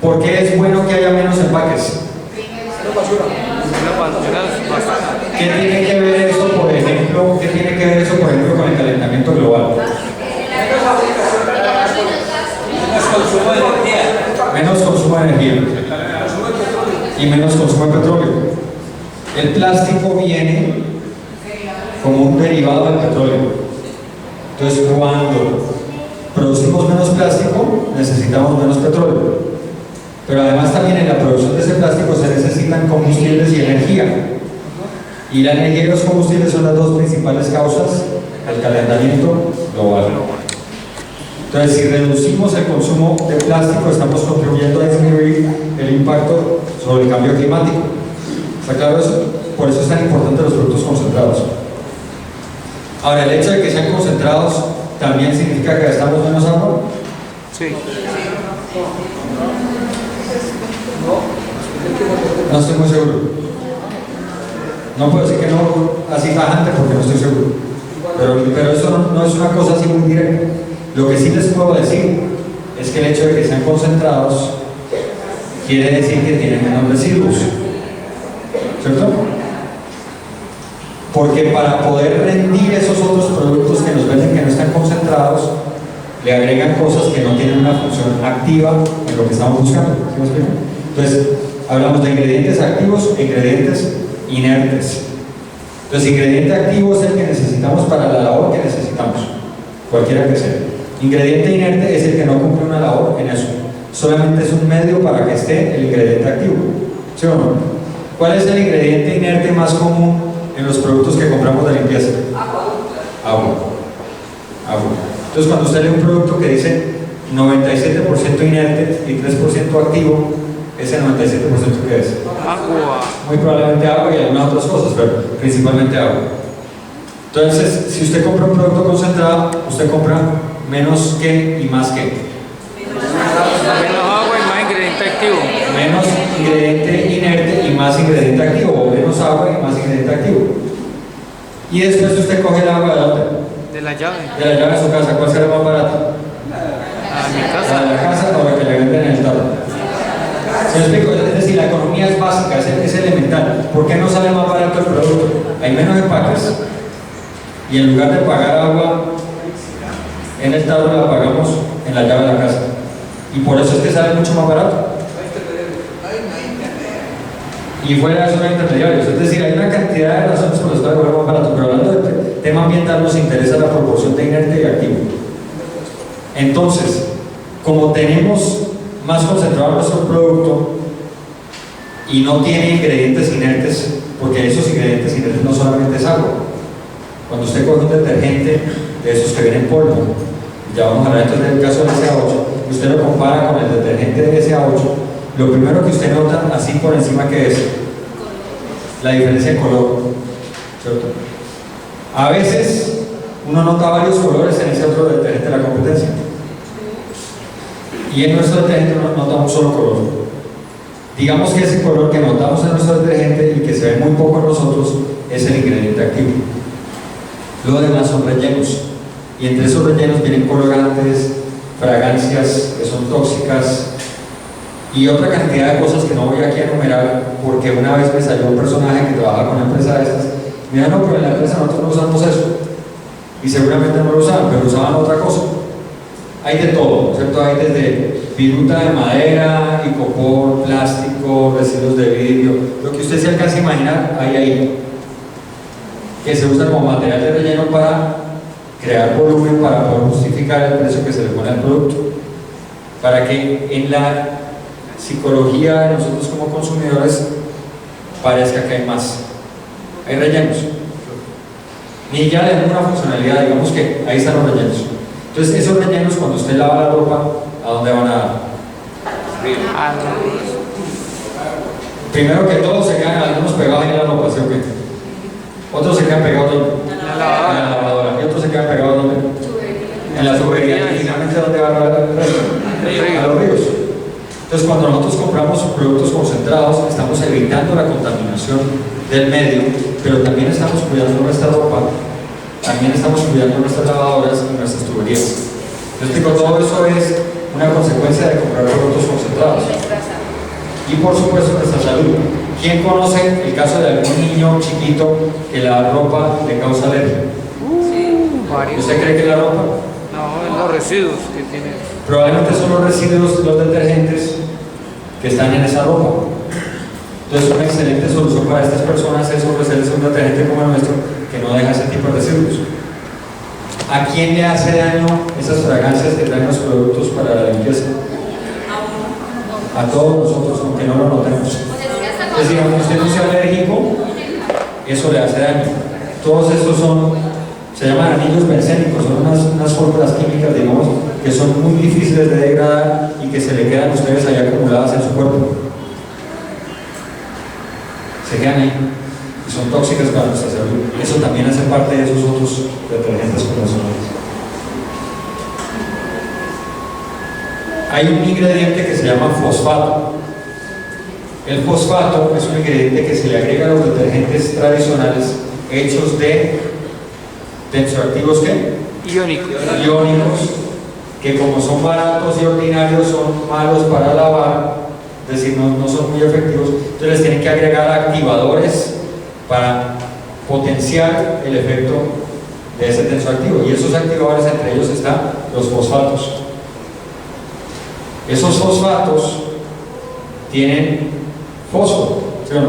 Speaker 3: ¿Por qué es bueno que haya menos empaques? ¿Qué tiene que ver eso, por ejemplo, con el calentamiento global? Menos consumo de energía y menos consumo de petróleo. El plástico viene como un derivado del petróleo. Entonces, cuando producimos menos plástico, necesitamos menos petróleo. Pero además también en la producción de ese plástico se necesitan combustibles y energía. Y la energía y los combustibles son las dos principales causas del calentamiento global. Entonces, si reducimos el consumo de plástico, estamos contribuyendo a disminuir el impacto sobre el cambio climático. ¿Está claro eso? Por eso es tan importante los productos concentrados. Ahora, el hecho de que sean concentrados también significa que gastamos menos agua.
Speaker 2: Sí.
Speaker 3: No estoy muy seguro. No puedo decir que no así tajante porque no estoy seguro. Pero eso no es una cosa así muy directa. Lo que sí les puedo decir es que el hecho de que sean concentrados quiere decir que tienen menos residuos. ¿Cierto? Porque para poder rendir esos otros productos que nos venden que no están concentrados, le agregan cosas que no tienen una función activa en lo que estamos buscando. ¿Sí me explico? Entonces, hablamos de ingredientes activos e ingredientes inertes. Entonces, ingrediente activo es el que necesitamos para la labor que necesitamos, cualquiera que sea. Ingrediente inerte es el que no cumple una labor en eso. Solamente es un medio para que esté el ingrediente activo. ¿Sí o no? ¿Cuál es el ingrediente inerte más común en los productos que compramos de limpieza? Agua. Entonces, cuando usted lee un producto que dice 97% inerte y 3% activo, ese 97% ¿qué es?
Speaker 2: Agua.
Speaker 3: Muy probablemente agua y algunas otras cosas, pero principalmente agua. Entonces, si usted compra un producto concentrado, usted compra menos que y más que.
Speaker 2: Menos agua y más ingrediente activo.
Speaker 3: Menos ingrediente inerte y más ingrediente activo, o menos agua y más ingrediente activo. Y después usted coge el agua de dónde?
Speaker 2: De la llave.
Speaker 3: De la llave de su casa. ¿Cuál será más barato?
Speaker 2: A mi
Speaker 3: ¿La
Speaker 2: casa.
Speaker 3: de la casa o la que le venden en el tarro? ¿Se me explico? Es decir, la economía es básica, es elemental. ¿Por qué no sale más barato el producto? Hay menos empaques y en lugar de pagar agua en el tarro la pagamos en la llave de la casa. Y por eso es que sale mucho más barato. Y fuera de eso no hay intermediarios. Es decir, hay una cantidad de razones por las cuales vuelve más barato. Pero hablando de tema ambiental, nos interesa la proporción de inerte y activo. Entonces, como tenemos más concentrado nuestro producto y no tiene ingredientes inertes, porque esos ingredientes inertes no solamente es agua. Cuando usted coge un detergente de esos que vienen en polvo, ya vamos a hablar entonces del caso del SA8, usted lo compara con el detergente de SA8, lo primero que usted nota así por encima que es la diferencia de color, ¿cierto? A veces uno nota varios colores en ese otro detergente de la competencia. Y en nuestro detergente no notamos un solo color. Digamos que ese color que notamos en nuestro detergente y que se ve muy poco en nosotros es el ingrediente activo. Lo demás son rellenos. Y entre esos rellenos vienen colorantes, fragancias que son tóxicas y otra cantidad de cosas que no voy aquí a enumerar porque una vez me salió un personaje que trabaja con una empresa de estas. Mira, no, pero en la empresa nosotros no usamos eso. Y seguramente no lo usaban, pero usaban otra cosa. Hay de todo, ¿cierto? Hay desde viruta de madera, icopor, plástico, residuos de vidrio, lo que usted se alcance a imaginar, hay ahí, que se usa como material de relleno para crear volumen, para poder justificar el precio que se le pone al producto, para que en la psicología de nosotros como consumidores parezca que hay más. Hay rellenos. Ni ya de ninguna funcionalidad, digamos que ahí están los rellenos. Entonces, esos rellenos, cuando usted lava la ropa, ¿a dónde van a dar? Primero que todo, se quedan algunos pegados en la ropa, ¿sí o qué? Otros se quedan pegados en la lavadora. Y otros se quedan pegados ¿dónde? En la tubería. Y finalmente, ¿dónde va a dar el resto? A los ríos. Entonces, cuando nosotros compramos productos concentrados, estamos evitando la contaminación del medio, pero también estamos cuidando nuestra ropa. También estamos cuidando nuestras lavadoras y nuestras tuberías. Entonces, todo eso es una consecuencia de comprar productos concentrados. Y por supuesto nuestra salud. ¿Quién conoce el caso de algún niño chiquito que la ropa le causa alergia? ¿Usted cree que es la ropa?
Speaker 2: No, es los residuos que tiene.
Speaker 3: Probablemente son los residuos de los detergentes que están en esa ropa. Entonces, una excelente solución para estas personas es ofrecerles un detergente como el nuestro que no deja ese tipo de residuos. ¿A quién le hace daño esas fragancias que traen los productos para la limpieza? A todos nosotros, aunque no lo notemos. Es decir, aunque usted no sea alérgico, eso le hace daño. Todos estos se llaman anillos bencénicos, son unas fórmulas químicas, digamos, que son muy difíciles de degradar y que se le quedan a ustedes ahí acumuladas en su cuerpo. Se quedan ahí y son tóxicas para nuestra salud. Eso también hace parte de esos otros detergentes convencionales. Hay un ingrediente que se llama fosfato. El fosfato es un ingrediente que se le agrega a los detergentes tradicionales hechos de tensioactivos ¿qué?
Speaker 2: Iónicos.
Speaker 3: Iónicos, que como son baratos y ordinarios son malos para lavar, es decir, no son muy efectivos, entonces les tienen que agregar activadores para potenciar el efecto de ese tensioactivo, y esos activadores, entre ellos están los fosfatos. Esos fosfatos tienen fósforo, ¿sí o no?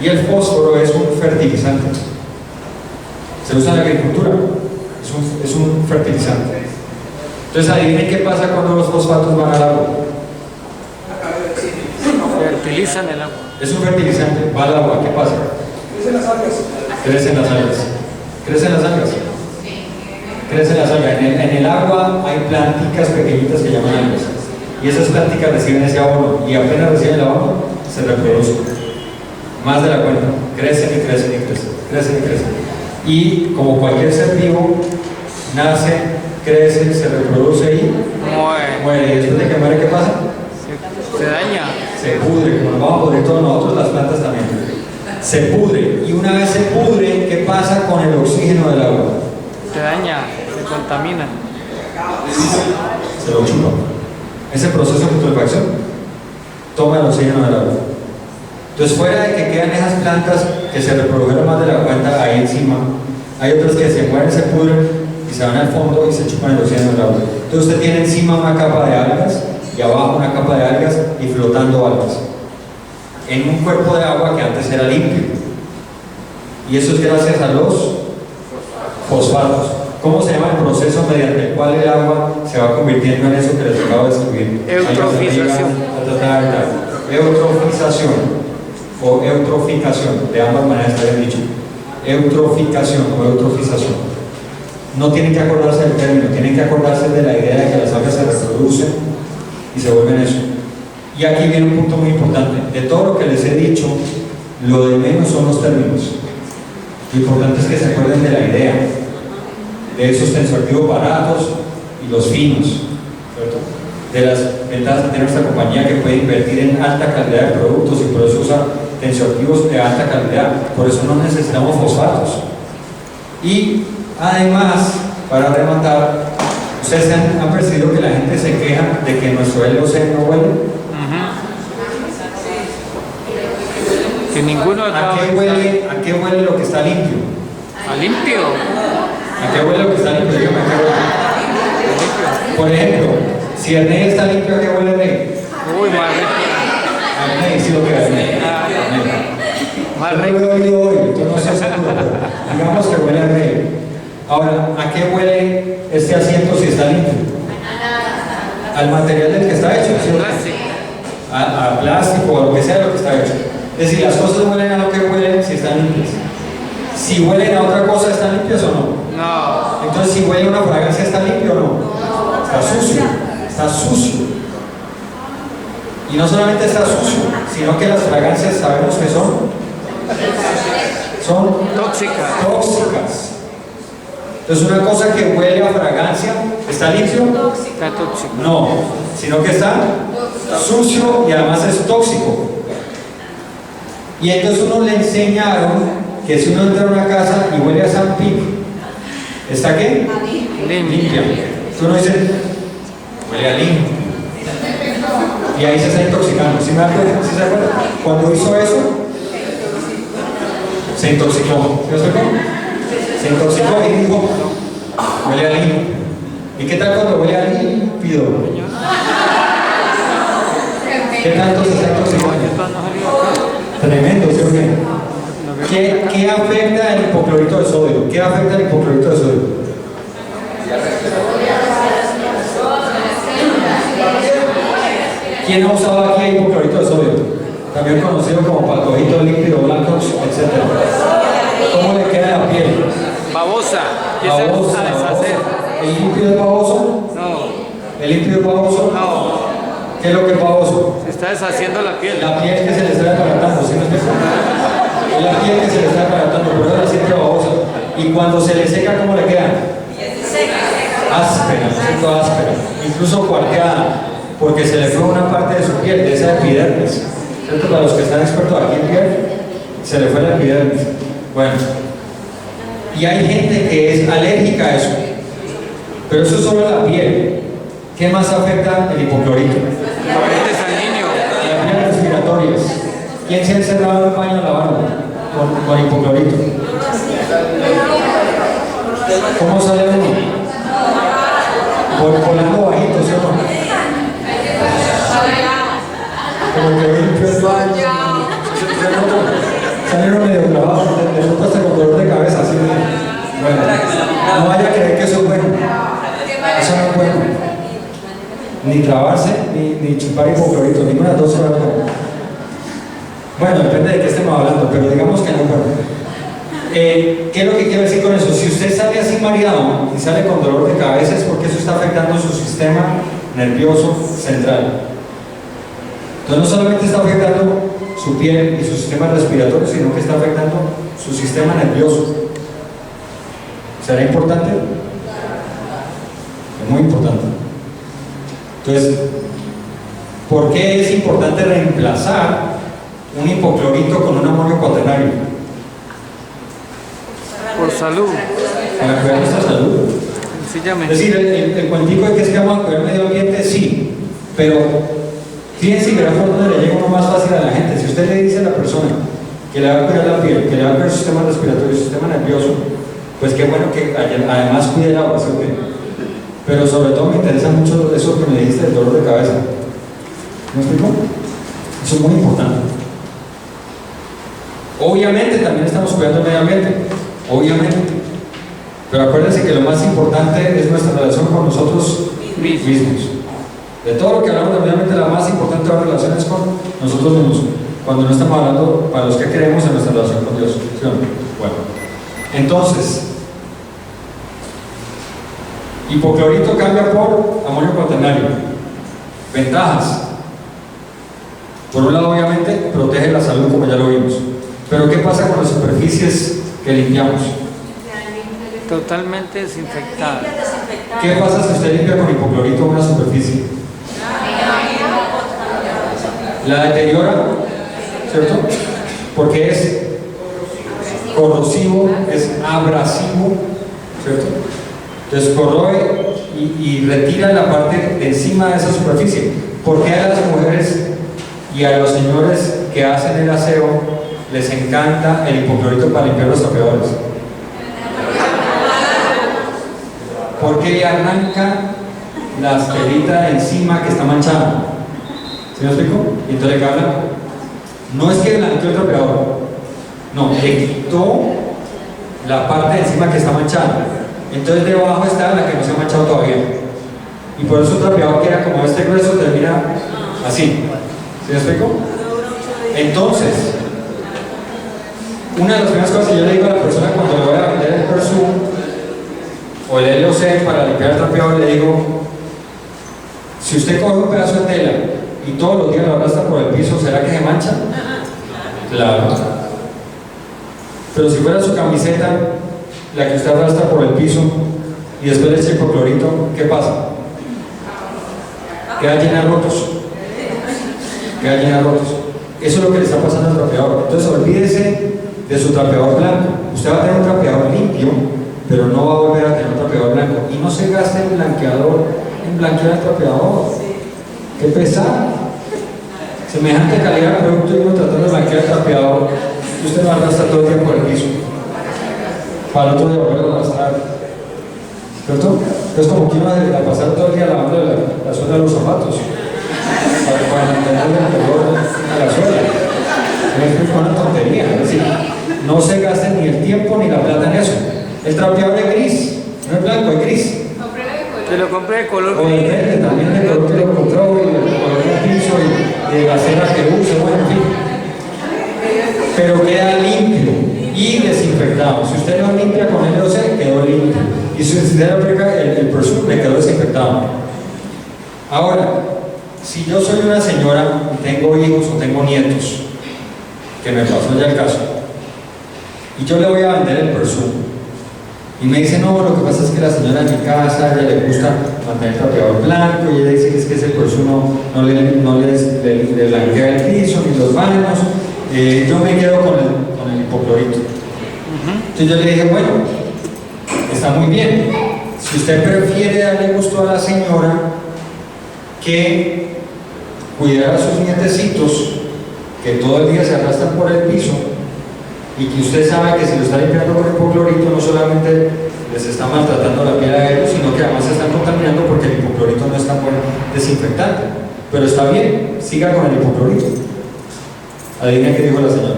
Speaker 3: Y el fósforo es un fertilizante. Se usa en la agricultura, es un fertilizante. Entonces, adivinen qué pasa cuando los fosfatos van al agua.
Speaker 2: Fertilizan el agua.
Speaker 3: Es un fertilizante, va al agua, ¿qué pasa?
Speaker 7: Crecen las algas.
Speaker 3: Crecen las algas. ¿Crecen las algas? Crecen las algas. En el agua hay plantitas pequeñitas que llaman algas. Y esas plantitas reciben ese abono. Y apenas reciben el abono, se reproducen. Más de la cuenta. Crecen y crecen y crecen. Crecen y crecen. Y como cualquier ser vivo, nace, crece, se reproduce y muere. ¿Y después de que muere qué pasa?
Speaker 2: Se daña.
Speaker 3: Se pudre, como nos vamos a pudrir todos nosotros, las plantas también. Se pudre. Y una vez se pudre, ¿qué pasa con el oxígeno del agua?
Speaker 2: Se daña, se contamina.
Speaker 3: Se lo chupa. Ese proceso de putrefacción toma el oxígeno del agua. Entonces, fuera de que quedan esas plantas que se reprodujeron más de la cuenta ahí encima, hay otras que se mueren, se pudren y se van al fondo y se chupan el oxígeno del agua. Entonces, usted tiene encima una capa de algas y abajo una capa de algas y flotando algas en un cuerpo de agua que antes era limpio. Y eso es gracias a los fosfatos. ¿Cómo se llama el proceso mediante el cual el agua se va convirtiendo en eso que les acabo de describir?
Speaker 2: Eutrofización.
Speaker 3: Eutrofización o eutroficación, de ambas maneras está bien dicho. Eutroficación o eutrofización. No tienen que acordarse del término, tienen que acordarse de la idea de que las algas se reproducen y se vuelven eso. Y aquí viene un punto muy importante. De todo lo que les he dicho, lo de menos son los términos. Lo importante es que se acuerden de la idea, de esos tensioactivos baratos y los finos, ¿cierto? De las ventajas que tiene nuestra compañía, que puede invertir en alta calidad de productos y por eso usa tensioactivos de alta calidad. Por eso no necesitamos fosfatos. Y además, para rematar, ¿ustedes han percibido que la gente se queja de que nuestro LOC no huele?
Speaker 2: Que ninguno
Speaker 3: ¿A qué huele lo que está limpio?
Speaker 2: ¿A limpio?
Speaker 3: ¿A qué huele lo que está limpio? Dígame a qué huele. Por ejemplo, si el Ney está limpio, ¿a qué huele el Ney?
Speaker 2: Uy, más rico.
Speaker 3: Al Ney, sí lo que es.
Speaker 2: Más
Speaker 3: Yo no
Speaker 2: rico.
Speaker 3: lo he oído hoy, yo no sé seguro, pero digamos que huele al Ney. Ahora, ¿a qué huele este asiento si está limpio? Al material del que está hecho, ¿sí?
Speaker 2: Plástico.
Speaker 3: A plástico o a lo que sea de lo que está hecho. Es decir, las cosas huelen a lo que huelen si están limpias. Si huelen a otra cosa, ¿están limpias o no?
Speaker 2: No.
Speaker 3: Entonces, si huele a una fragancia, ¿está limpio o no? Está sucio. Está sucio. Y no solamente está sucio, sino que las fragancias sabemos que son
Speaker 2: Tóxicas.
Speaker 3: tóxicas. Entonces, una cosa que huele a fragancia, ¿está limpio?
Speaker 2: Está tóxico.
Speaker 3: No, sino que está sucio y además es tóxico. Y entonces uno le enseñaron que si uno entra a una casa y huele a San Pic, ¿está qué? Limpia. Entonces uno dice, huele a limpio. Y ahí se está intoxicando. ¿Sí me da cuenta? ¿Sí se acuerda? Cuando hizo eso, se intoxicó. ¿Sí me cómo? Se intoxicó y dijo, huele a limpio. ¿Y qué tal cuando huele a límpido? ¿Qué tanto se está intoxicando? Tremendo, ¿sí o qué? ¿Qué afecta el hipoclorito de sodio? ¿Qué afecta el hipoclorito de sodio? ¿Quién ha usado aquí hipoclorito de sodio? También conocido como patojito líquido blanco, etc. ¿Cómo le queda la piel?
Speaker 2: Babosa. Empieza
Speaker 3: Babosa,
Speaker 2: a deshacer.
Speaker 3: ¿El líquido es baboso?
Speaker 2: No,
Speaker 3: ¿El líquido es baboso?
Speaker 2: no.
Speaker 3: ¿Qué es lo que es baboso?
Speaker 2: Se está deshaciendo la piel.
Speaker 3: La piel que se le está desbaratando, ¿sí me explico? Es la piel que se le está desbaratando, por eso la siente babosa. Y cuando se le seca, ¿cómo le queda? Áspera, ¿cierto? Áspera. Incluso cuarteada, porque se le fue una parte de su piel, de esa epidermis. ¿Cierto? Para los que están expertos aquí en piel, se le fue la epidermis. Bueno. Y hay gente que es alérgica a eso. Pero eso es solo la piel. ¿Qué más afecta el hipoclorito?
Speaker 2: Corriente sanguíneo.
Speaker 3: Las vías respiratorias. ¿Quién se ha encerrado en el baño lavando con hipoclorito? ¿Cómo sale uno? Volando bajito, ¿sí o no? Como que limpio el baño. Sale uno medio clavado, de pronto hasta con dolor de cabeza, así. Bueno, no vaya a creer que eso es bueno. Eso no es bueno. Ni trabarse, ni chupar hipoclorito, ninguna dos horas. Bueno, depende de qué estemos hablando, pero digamos que no es bueno. ¿Qué es lo que quiero decir con eso? Si usted sale así mareado y sale con dolor de cabeza es porque eso está afectando su sistema nervioso central. Entonces no solamente está afectando su piel y su sistema respiratorio, sino que está afectando su sistema nervioso. ¿Será importante? Es muy importante. Entonces, ¿por qué es importante reemplazar un hipoclorito con un amonio cuaternario?
Speaker 2: Por salud.
Speaker 3: Para cuidar nuestra salud. Es
Speaker 2: Sencillamente.
Speaker 3: decir, el cuentico de que es que vamos a cuidar el medio ambiente, sí, pero fíjense que la forma le llega uno más fácil a la gente. Si usted le dice a la persona que le va a cuidar la piel, que le va a cuidar el sistema respiratorio, el sistema nervioso, pues qué bueno que además cuide el agua, ¿sí? Pero sobre todo me interesa mucho eso que me dijiste del dolor de cabeza. ¿Me explico? Eso es muy importante. Obviamente también estamos cuidando el medio ambiente, obviamente. Pero acuérdense que lo más importante es nuestra relación con nosotros mismos. De todo lo que hablamos del medio ambiente, la más importante de las relaciones con nosotros mismos. Cuando no estamos hablando para los que creemos en nuestra relación con Dios. ¿Sí o no? Bueno, entonces, hipoclorito cambia por amonio cuaternario. Ventajas. Por un lado, obviamente, protege la salud, como ya lo vimos. Pero ¿qué pasa con las superficies que limpiamos?
Speaker 2: Totalmente desinfectada.
Speaker 3: ¿Qué pasa si usted limpia con hipoclorito una superficie? La deteriora, ¿cierto? Porque es corrosivo, es abrasivo, ¿cierto? Entonces corroe y retira la parte de encima de esa superficie. ¿Por qué a las mujeres y a los señores que hacen el aseo les encanta el hipoclorito para limpiar los trapeadores? Porque le arranca la telita de encima que está manchada. ¿Sí me explico? Y entonces le queda blanco. No es que blanqueó el trapeador, no, le quitó la parte de encima que está manchada. Entonces debajo está la que no se ha manchado todavía. Y por eso el trapeador queda como este grueso, termina así. ¿Sí me explico? Entonces, una de las primeras cosas que yo le digo a la persona cuando le voy a vender el Persu o el LOC para limpiar el trapeador, le digo: si usted coge un pedazo de tela y todos los días lo arrastra por el piso, ¿será que se mancha? Claro. Pero si fuera su camiseta la que usted arrastra por el piso y después le echa hipoclorito, ¿qué pasa? Queda llena de rotos. Queda llena de rotos. Eso es lo que le está pasando al trapeador. Entonces olvídese de su trapeador blanco. Usted va a tener un trapeador limpio, pero no va a volver a tener un trapeador blanco. Y no se gaste en blanqueador, en blanquear el trapeador. Qué pesado. Semejante calidad de producto y uno tratando de blanquear el trapeador, y usted lo arrastra todo el tiempo por el piso. Para el otro día volver a arrastrar. ¿Cierto? Es como que uno va a pasar todo el día lavando la suela de los zapatos. Para mantener el color a la suela. Es una tontería. Es decir, no se gaste ni el tiempo ni la plata en eso. El trapeador es gris, no es blanco, es gris.
Speaker 2: Que lo compré de color
Speaker 3: O de verde, también de color que lo compró y el color del piso. piso y de la cera que use, bueno, en fin. Pero queda limpio y desinfectado. Si usted lo limpia con el LOC, quedó limpio. Y si usted aplica el perfume, le quedó desinfectado. Ahora, si yo soy una señora y tengo hijos o tengo nietos, que me pasó ya el caso, y yo le voy a vender el perfume, y me dice, no, lo que pasa es que la señora en mi casa, a ella le gusta mantener el trapeador blanco, y ella dice que es que ese perfume no le blanquea el piso ni los baños, yo me quedo con el hipoclorito. Entonces yo le dije, bueno, está muy bien, si usted prefiere darle gusto a la señora que cuidar a sus nietecitos que todo el día se arrastran por el piso, y que usted sabe que si lo está limpiando con hipoclorito no solamente les está maltratando la piel a ellos, sino que además se están contaminando porque el hipoclorito no es tan buen desinfectante. Pero está bien, siga con el hipoclorito. Adivina qué dijo la señora.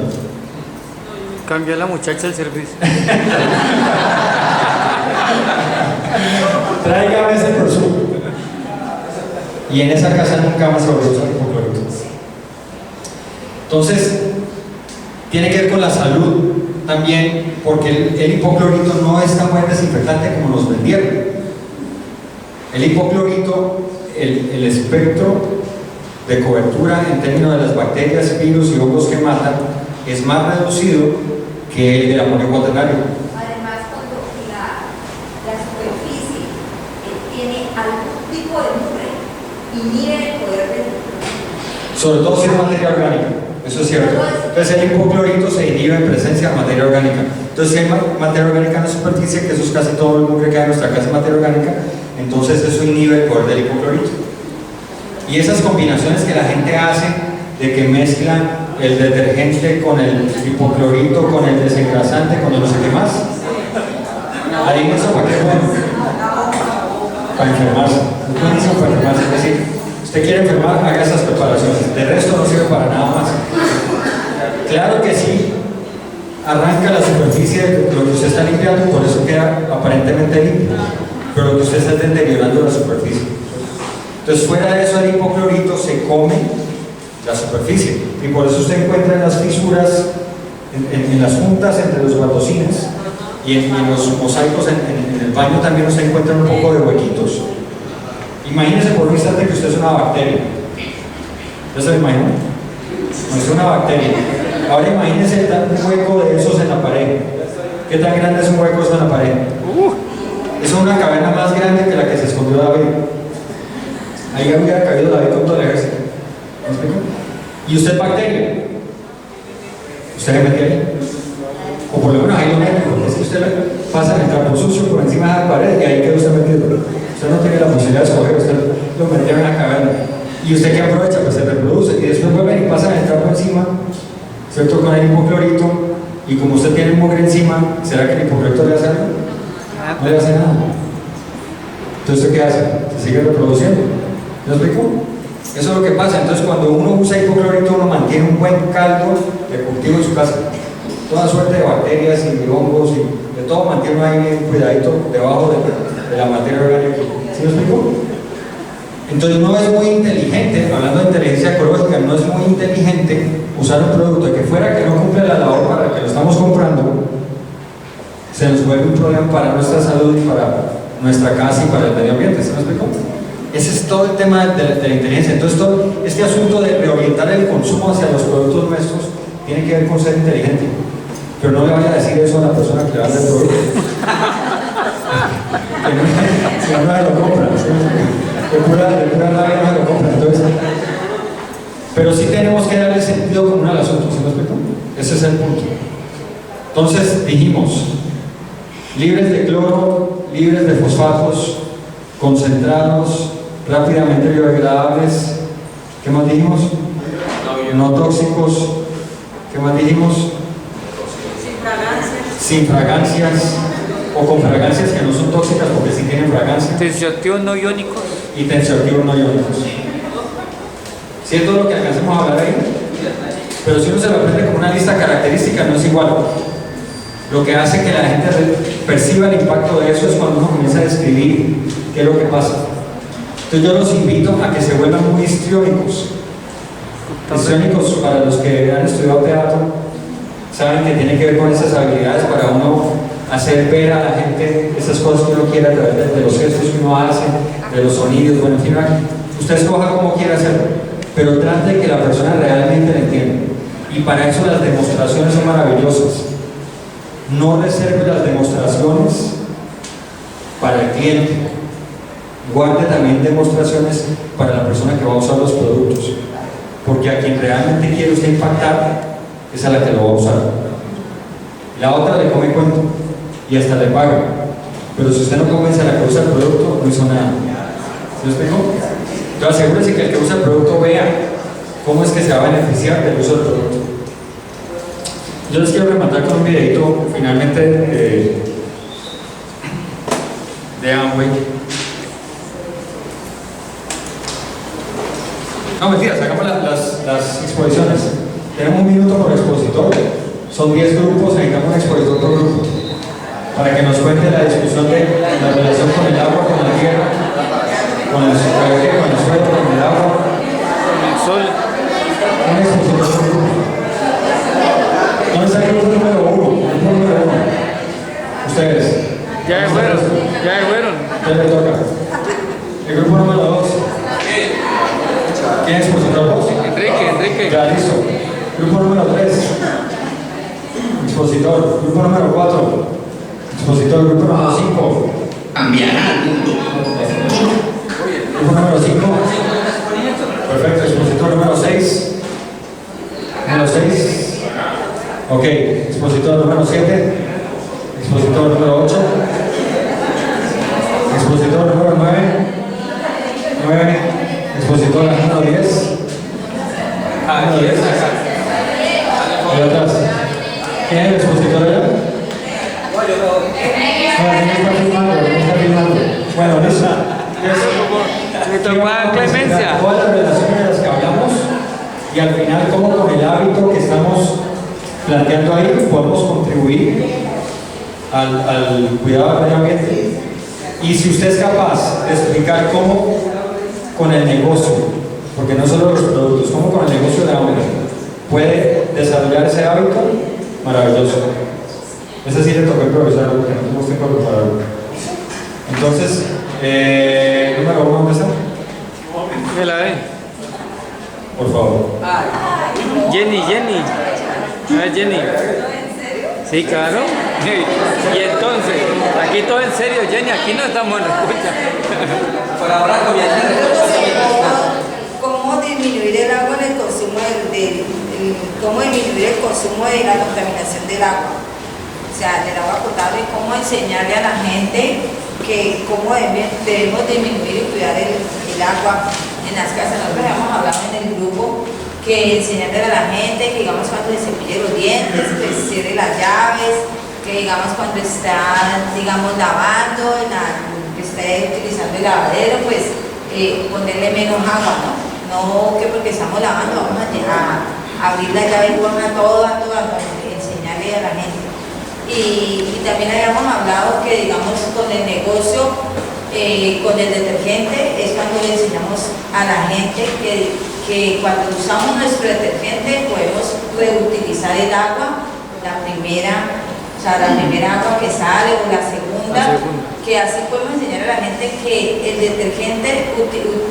Speaker 2: Cambió a la muchacha el servicio.
Speaker 3: Tráigame ese perfume. Y en esa casa nunca más se volvió a usar hipoclorito. Entonces, tiene que ver con la salud también, porque el hipoclorito no es tan buen desinfectante como nos vendieron. El hipoclorito, el espectro de cobertura en términos de las bacterias, virus y hongos que matan es más reducido que el del amonio cuaternario.
Speaker 4: Además, cuando la superficie tiene algún tipo de nube, inhibe el poder del hipoclorito.
Speaker 3: Sobre todo si es materia orgánica, eso es cierto. Entonces el hipoclorito se inhibe en presencia de materia orgánica. Entonces si hay materia orgánica en la superficie, que eso es casi todo el mugre que hay en nuestra casa, materia orgánica, entonces eso inhibe el poder del hipoclorito. Y esas combinaciones que la gente hace de que mezcla el detergente con el hipoclorito, con el desengrasante, con el no sé qué más, ahí eso para qué es bueno, para enfermarse. Es buenísimo para enfermarse. Es decir, usted quiere enfermar, haga esas preparaciones, de resto no sirve para nada más. Claro que sí, arranca la superficie de lo que usted está limpiando, por eso queda aparentemente limpio, pero lo que usted está deteriorando la superficie. Entonces, fuera de eso, el hipoclorito se come la superficie, y por eso usted encuentra en las fisuras, en las juntas entre los guatocines y en los mosaicos en el baño también usted encuentra un poco de huequitos. Imagínese por un instante que usted es una bacteria. ¿Ya se lo imagina? No es una bacteria. Ahora imagínese un hueco de esos en la pared. ¿Qué tan grande es un hueco en la pared? Es una caverna más grande que la que se escondió David. Ahí había caído David con todo el ejército. ¿Me explico? Y usted es bacteria. ¿Usted le mete ahí? O por lo menos ahí lo mete, porque es que usted pasa el trapo sucio por encima de la pared y ahí queda usted metido. Usted no tiene la posibilidad de escoger, usted lo metió en la caverna. Y usted que aprovecha, pues se reproduce y después vuelve y pasa el trapo encima, ¿cierto? Con el hipoclorito, y como usted tiene mugre encima, ¿será que el hipoclorito le hace algo? No le hace nada. Entonces, ¿qué hace? Se sigue reproduciendo. ¿Me explico? Eso es lo que pasa. Entonces, cuando uno usa hipoclorito, uno mantiene un buen caldo de cultivo en su casa. Toda suerte de bacterias y hongos y de todo mantiene ahí bien cuidadito debajo de la materia orgánica. ¿Sí me explico? Entonces no es muy inteligente, hablando de inteligencia ecológica, no es muy inteligente usar un producto de que fuera que no cumple la labor para la que lo estamos comprando, se nos vuelve un problema para nuestra salud y para nuestra casa y para el medio ambiente. ¿Sí me explico? Ese es todo el tema de la inteligencia. Entonces todo este asunto de reorientar el consumo hacia los productos nuestros tiene que ver con ser inteligente. Pero no le vaya a decir eso a la persona que le vende el producto. Si no se lo compra. De pura rabia no se lo compra. Entonces, pero sí tenemos que darle sentido común al asunto. ¿Sí me explico? Ese es el punto. Entonces dijimos, libres de cloro, libres de fosfatos, concentrados, rápidamente biodegradables. ¿Qué más dijimos? No tóxicos. ¿Qué más dijimos? Sin fragancias o con fragancias que no son tóxicas porque sí tienen fragancia.
Speaker 2: Tensioactivos no iónicos.
Speaker 3: Y tensioactivos no iónicos. ¿Sí es todo lo que alcancemos a hablar ahí? Pero si uno se lo aprende como una lista característica, no es igual. Lo que hace que la gente perciba el impacto de eso es cuando uno comienza a describir qué es lo que pasa. Entonces yo los invito a que se vuelvan muy histriónicos. Histriónicos, para los que han estudiado teatro, saben que tiene que ver con esas habilidades para uno hacer ver a la gente esas cosas que uno quiere a través de los gestos que uno hace, de los sonidos, bueno, en fin, usted escoja cómo quiera hacerlo, pero trate de que la persona realmente le entienda. Y para eso las demostraciones son maravillosas. No reserve las demostraciones para el cliente. Guarde también demostraciones para la persona que va a usar los productos, porque a quien realmente quiere usted impactar es a la que lo va a usar. La otra le come cuento y hasta le paga, pero si usted no convence a la que usa el producto, no hizo nada. ¿Se lo explico? Entonces asegúrese que el que usa el producto vea cómo es que se va a beneficiar del uso del producto. Yo les quiero rematar con un videito finalmente de Amway. No, mentiras, hagamos las exposiciones. Tenemos un minuto por expositor. Son 10 grupos, necesitamos un expositor por grupo. Para que nos cuente la discusión de la relación con el agua, con la tierra, con el suelo, con el agua,
Speaker 2: Con el sol.
Speaker 3: un expositor por grupo. ¿Dónde está el grupo número 1? El grupo número 1. Ustedes.
Speaker 2: Ya fueron.
Speaker 3: ¿Qué le toca? El grupo número 2. ¿Quién es expositor 2?
Speaker 2: Enrique.
Speaker 3: Ya, listo. Grupo número 3. Expositor. Grupo número 4. Expositor. Grupo número 5.
Speaker 5: Cambiará el mundo.
Speaker 3: Grupo número 5. Perfecto. Expositor número 6. Número 6. Ok. Expositor número 7. Expositor número 8. Expositor número 9. 9. Expositor número 10.
Speaker 9: Aquí es acá.
Speaker 3: Allá atrás. ¿Quién es el expositor allá?
Speaker 9: No, yo no.
Speaker 3: No está filmando. Bueno, listo.
Speaker 2: Le tocó a Clemencia.
Speaker 3: Todas las relaciones de las que hablamos y al final cómo con el hábito que estamos planteando ahí podemos contribuir al cuidado del medio ambiente. Y si usted es capaz de explicar cómo con el negocio, porque no solo los productos, cómo con el negocio de hambre puede desarrollar ese hábito, maravilloso. Ese sí le tocó improvisar, porque no tenemos tiempo de prepararlo. Entonces, número 1, ¿dónde está?
Speaker 2: Me la ve.
Speaker 3: Por favor.
Speaker 2: Jenny. A ver, Jenny. Sí, claro. Y entonces, aquí todo en serio, Jenny, aquí no estamos en la escucha.
Speaker 9: Por ahora comienza el
Speaker 4: ¿Cómo disminuir el agua en el consumo cómo disminuir el consumo de la contaminación del agua? O sea, del agua potable, cómo enseñarle a la gente que cómo debemos disminuir y cuidar el agua en las casas. Nosotros habíamos hablado en el grupo que enseñarle a la gente que digamos cuando se cepille los dientes, que cierre las llaves, que digamos cuando está digamos lavando, que esté utilizando el lavadero, pues ponerle menos agua, ¿no? No que porque estamos lavando vamos a abrir la llave y poner toda, enseñarle a la gente. Y también habíamos hablado que digamos con el negocio, con el detergente, es cuando le enseñamos a la gente que cuando usamos nuestro detergente podemos reutilizar el agua, la primera agua que sale o la segunda, que así podemos enseñar a la gente que el detergente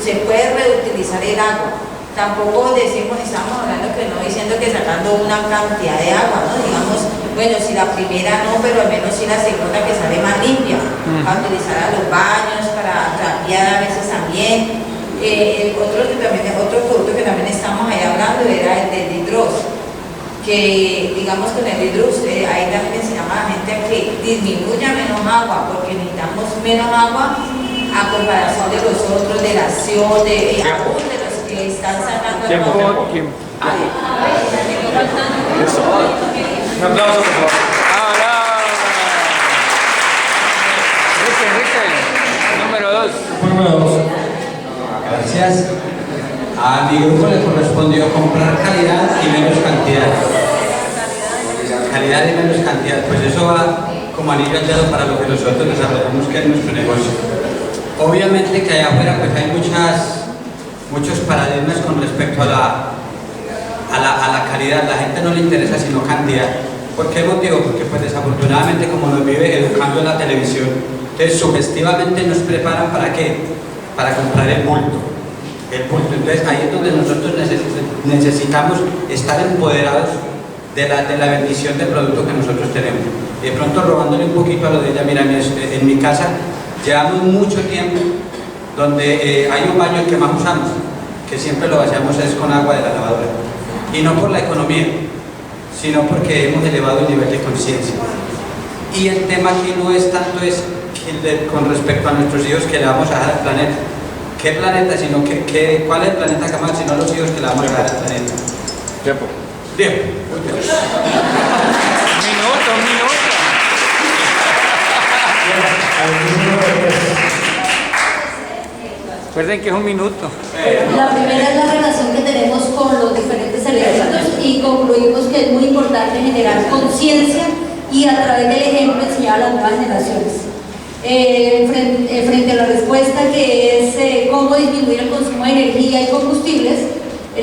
Speaker 4: se puede reutilizar el agua. Tampoco estamos hablando que no diciendo que sacando una cantidad de agua, ¿no? Digamos, bueno, si la primera no, pero al menos si la segunda que sale más limpia, para utilizar a los baños, para trapear a veces también. Otro producto que también estamos ahí hablando era el del hidros, que digamos con el hidros, ahí también enseñamos a la gente a que disminuya menos agua, porque necesitamos menos agua a comparación de los otros, de la acción, de los que están sacando el agua.
Speaker 2: Tiempo.
Speaker 3: Un aplauso, por favor.
Speaker 2: Enrique. Número 2.
Speaker 3: Número 2.
Speaker 9: Gracias. A mi grupo le correspondió comprar calidad y menos cantidad. Calidad y menos cantidad. Pues eso va como anillo al dedo para lo que nosotros desarrollamos que es nuestro negocio. Obviamente que allá afuera pues hay muchos paradigmas con respecto a a la calidad. La gente no le interesa sino cantidad. ¿Por qué motivo? Porque pues desafortunadamente como nos vive educando en la televisión, entonces sugestivamente nos preparan ¿para qué? Para comprar el bulto. Entonces ahí es donde nosotros necesitamos estar empoderados de la bendición del producto que nosotros tenemos. Y de pronto robándole un poquito a lo de ella, mira, en mi casa llevamos mucho tiempo donde hay un baño que más usamos, que siempre lo vaciamos es con agua de la lavadora. Y no por la economía, sino porque hemos elevado el nivel de conciencia. Y el tema aquí no es tanto con respecto a nuestros hijos que le vamos a dejar al planeta. ¿Qué planeta? Sino ¿cuál es el planeta que más? Sino los hijos que le vamos a dejar al planeta.
Speaker 3: Tiempo.
Speaker 9: Tiempo.
Speaker 2: Un minuto. Recuerden que es un minuto.
Speaker 10: La primera es la relación que tenemos con los diferentes elementos y concluimos que es muy importante generar conciencia y a través del ejemplo enseñar a las nuevas generaciones. Frente a la respuesta que es cómo disminuir el consumo de energía y combustibles,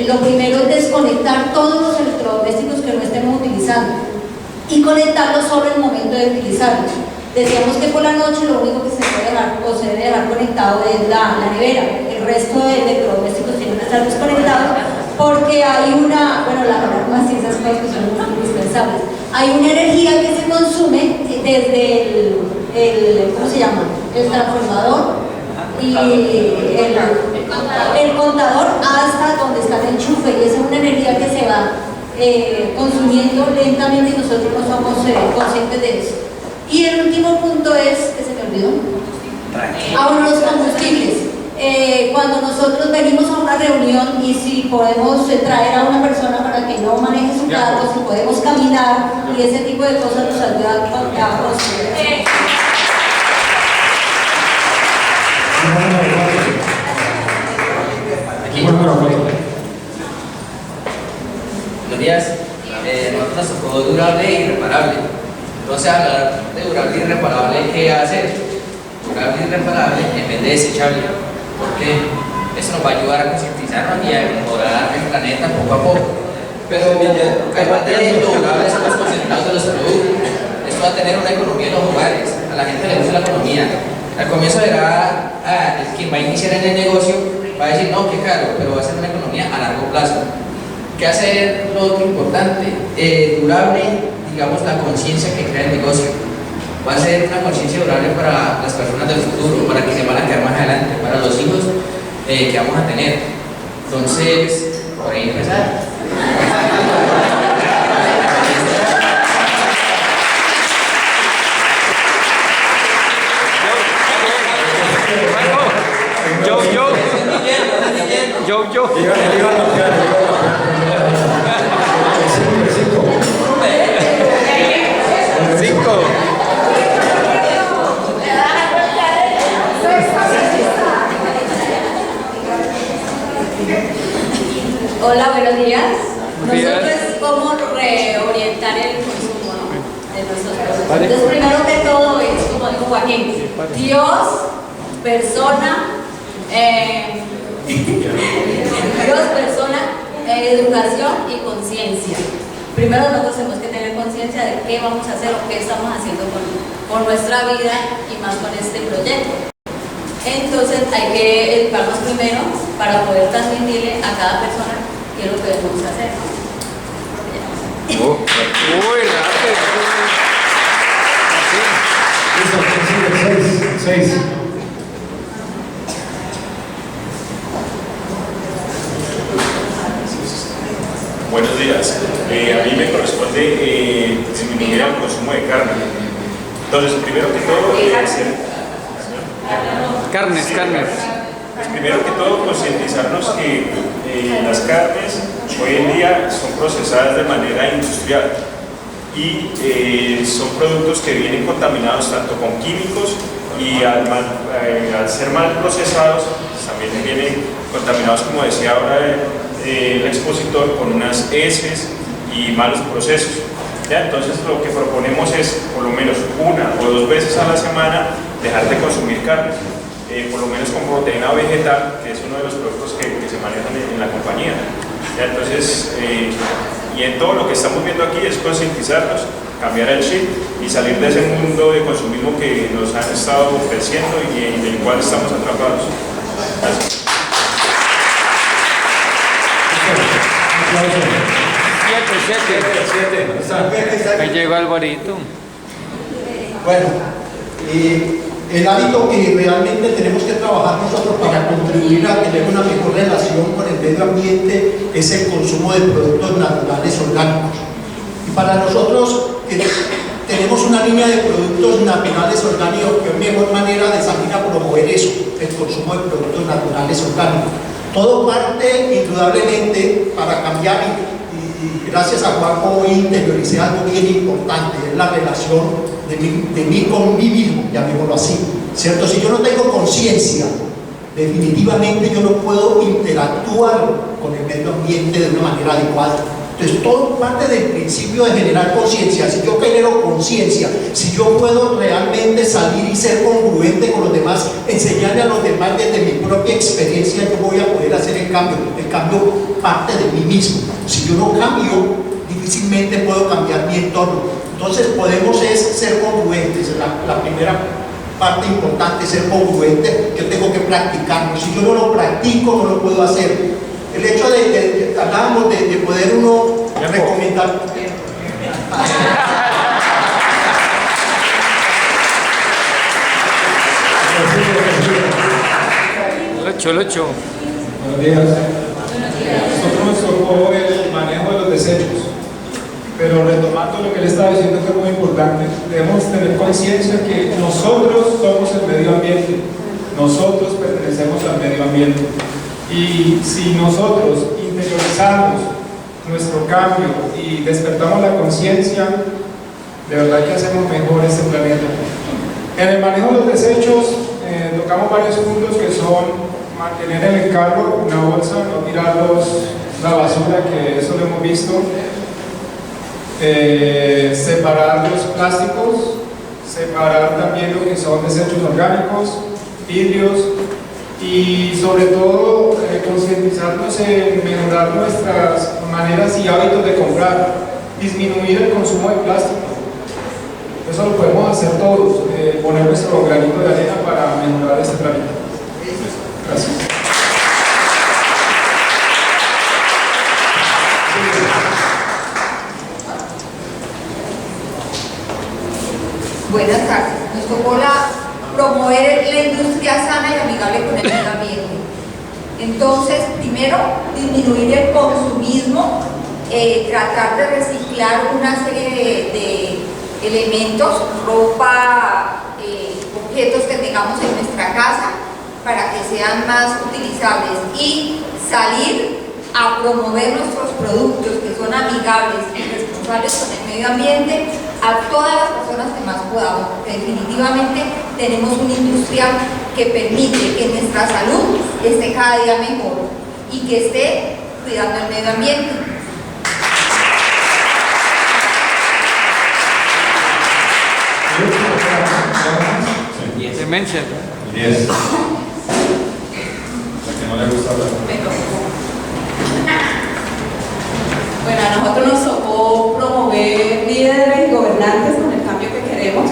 Speaker 10: lo primero es desconectar todos los electrodomésticos que no estemos utilizando y conectarlos solo en el momento de utilizarlos. Decíamos que por la noche lo único que se puede dejar o se debe dejar conectado es la nevera. El resto de electrodomésticos tienen que estar desconectados porque hay una, bueno, la más y esas cosas que son indispensables. Hay una energía que se consume desde el ¿cómo se llama? El transformador y el contador hasta donde está el enchufe, y esa es una energía que se va consumiendo lentamente y nosotros no somos conscientes de eso. Y el último punto es, que se me olvidó, ahora los combustibles. Cuando nosotros venimos a una reunión y si podemos traer a una persona para que no maneje su carro, si podemos caminar y ese tipo de cosas nos ayuda a construir.
Speaker 11: Aquí. Buenos días. Nosotros nos tocó durable y reparable. Entonces, hablar de durable y reparable, ¿qué hacer? Durable y reparable en vez de desechable. ¿Por qué? Eso nos va a ayudar a concientizarnos y a mejorar el planeta poco a poco. Pero aparte de durables, estamos concentrados en los productos. Esto va a tener una economía en los hogares. A la gente le gusta la economía. Al comienzo era quien va a iniciar en el negocio va a decir no, qué caro, pero va a ser una economía a largo plazo. ¿Qué hacer? Lo otro importante, durable, digamos, la conciencia que crea el negocio. Va a ser una conciencia durable para las personas del futuro, para que se van a quedar más adelante, para los hijos que vamos a tener. Entonces, por ahí empezar.
Speaker 2: Yo. Cinco.
Speaker 10: Hola, buenos días.
Speaker 2: Buenos días.
Speaker 10: Nosotros cómo reorientar el consumo, ¿no?, de nuestros productos. Entonces, primero que todo es, como dijo Joaquín, Dios, persona, educación y conciencia. Primero nosotros tenemos que tener conciencia de qué vamos a hacer o qué estamos haciendo con nuestra vida y más con este proyecto. Entonces hay que educarnos primero para poder transmitirle a cada persona qué es lo que debemos hacer.
Speaker 2: Uy,
Speaker 1: Listo, 6.
Speaker 12: Buenos días. A mí me corresponde disminuir el consumo de carne. Entonces, primero que todo,
Speaker 2: carnes.
Speaker 12: Pues primero que todo, concientizarnos que las carnes hoy en día son procesadas de manera industrial y son productos que vienen contaminados tanto con químicos y al ser mal procesados también vienen contaminados, como decía ahora el expositor, con unas heces y malos procesos. ¿Ya? Entonces lo que proponemos es por lo menos 1 o 2 veces a la semana dejar de consumir carne, por lo menos con proteína vegetal, que es uno de los productos que se manejan en la compañía. ¿ya? Entonces, y en todo lo que estamos viendo aquí es concientizarnos, cambiar el chip y salir de ese mundo de consumismo que nos han estado ofreciendo y en el cual estamos atrapados. Gracias.
Speaker 2: Siete. Ahí llegó Alvarito.
Speaker 7: Bueno, el hábito que realmente tenemos que trabajar nosotros para contribuir a tener una mejor relación con el medio ambiente es el consumo de productos naturales orgánicos. Y para nosotros tenemos una línea de productos naturales orgánicos, que es mejor manera de salir a promover eso, el consumo de productos naturales orgánicos. Todo parte indudablemente para cambiar y gracias a Juanjo hoy interioricé algo bien importante, es la relación de mí con mí mismo, llamémoslo así, ¿cierto? Si yo no tengo conciencia, definitivamente yo no puedo interactuar con el medio ambiente de una manera adecuada. Entonces, todo parte del principio de generar conciencia. Si yo genero conciencia, si yo puedo realmente salir y ser congruente con los demás, enseñarle a los demás desde mi propia experiencia, yo voy a poder hacer el cambio. El cambio parte de mí mismo. Si yo no cambio, difícilmente puedo cambiar mi entorno. Entonces, podemos ser congruentes. La primera parte importante es ser congruente. Yo tengo que practicarlo. Si yo no lo practico, no lo puedo hacer. El hecho hablábamos de poder uno recomendar.
Speaker 2: Locho.
Speaker 13: Buenos días. Nosotros nos tocó el manejo de los desechos, pero retomando lo que él estaba diciendo, que es muy importante, debemos tener conciencia que nosotros somos el medio ambiente, nosotros pertenecemos al medio ambiente. Y si nosotros interiorizamos nuestro cambio y despertamos la conciencia, de verdad que hacemos mejor este planeta. En el manejo de los desechos, tocamos varios puntos que son mantener en el carro una bolsa, no tirar la basura, que eso lo hemos visto, separar los plásticos, separar también lo que son desechos orgánicos, vidrios, y sobre todo concientizarnos en mejorar nuestras maneras y hábitos de comprar, disminuir el consumo de plástico. Eso lo podemos hacer todos, poner nuestro granito de arena para mejorar este planeta. Gracias.
Speaker 4: Buenas tardes. Nos tocó promover la industria sana y amigable con el medio ambiente. Entonces, primero, disminuir el consumismo, tratar de reciclar una serie de elementos, ropa, objetos que tengamos en nuestra casa para que sean más utilizables y salir a promover nuestros productos que son amigables y responsables con el medio ambiente a todas las personas que más podamos, porque definitivamente tenemos una industria que permite que nuestra salud esté cada día mejor y que esté cuidando el medio ambiente.
Speaker 2: Demencia.
Speaker 3: 10. La que no le gusta hablar.
Speaker 14: Bueno, a nosotros nos tocó promover líderes y gobernantes con el cambio que queremos,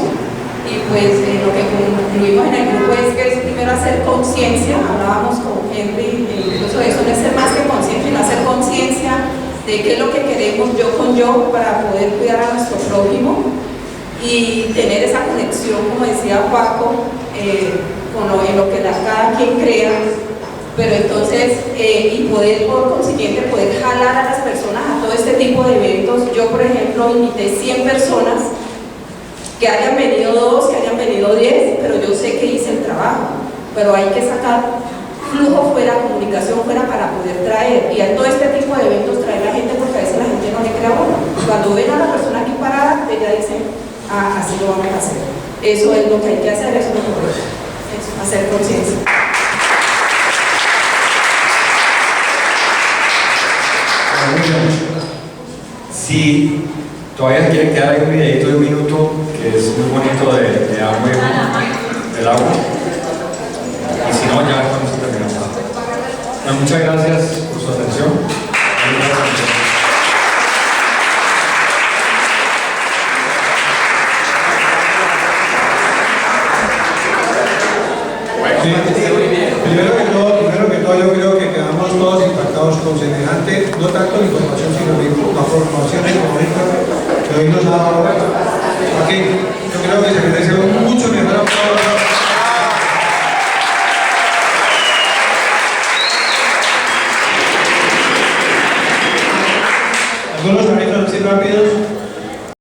Speaker 14: y pues lo que concluimos en el grupo es que es primero hacer conciencia. Hablábamos con Henry incluso de eso, no es ser más que conciencia, sino hacer conciencia de qué es lo que queremos yo con yo para poder cuidar a nuestro prójimo y tener esa conexión, como decía Paco, con en lo que cada quien crea, pero entonces, y poder por consiguiente poder jalar a las personas a todo este tipo de eventos. Yo, por ejemplo, invité 100 personas, que hayan venido 2, que hayan venido 10, pero yo sé que hice el trabajo, pero hay que sacar flujo fuera, comunicación fuera para poder traer, y a todo este tipo de eventos traer a la gente, porque a veces la gente no le crea a uno. Cuando ven a la persona aquí parada, ella dice, ah, así lo vamos a hacer. Eso es lo que hay que hacer, eso es lo que es hacer conciencia.
Speaker 3: Si todavía quieren quedar ahí un videito de un minuto, que es muy bonito de agua, del agua, y si no, ya estamos terminando. Bueno, muchas gracias por su atención.
Speaker 1: Primero que todo, yo creo que quedamos todos impactados con semejante, no tanto la información, sino la formación económica que hoy nos ha dado aquí. Yo creo que se merece un mucho mejor aplauso. Algunos avisos así rápidos.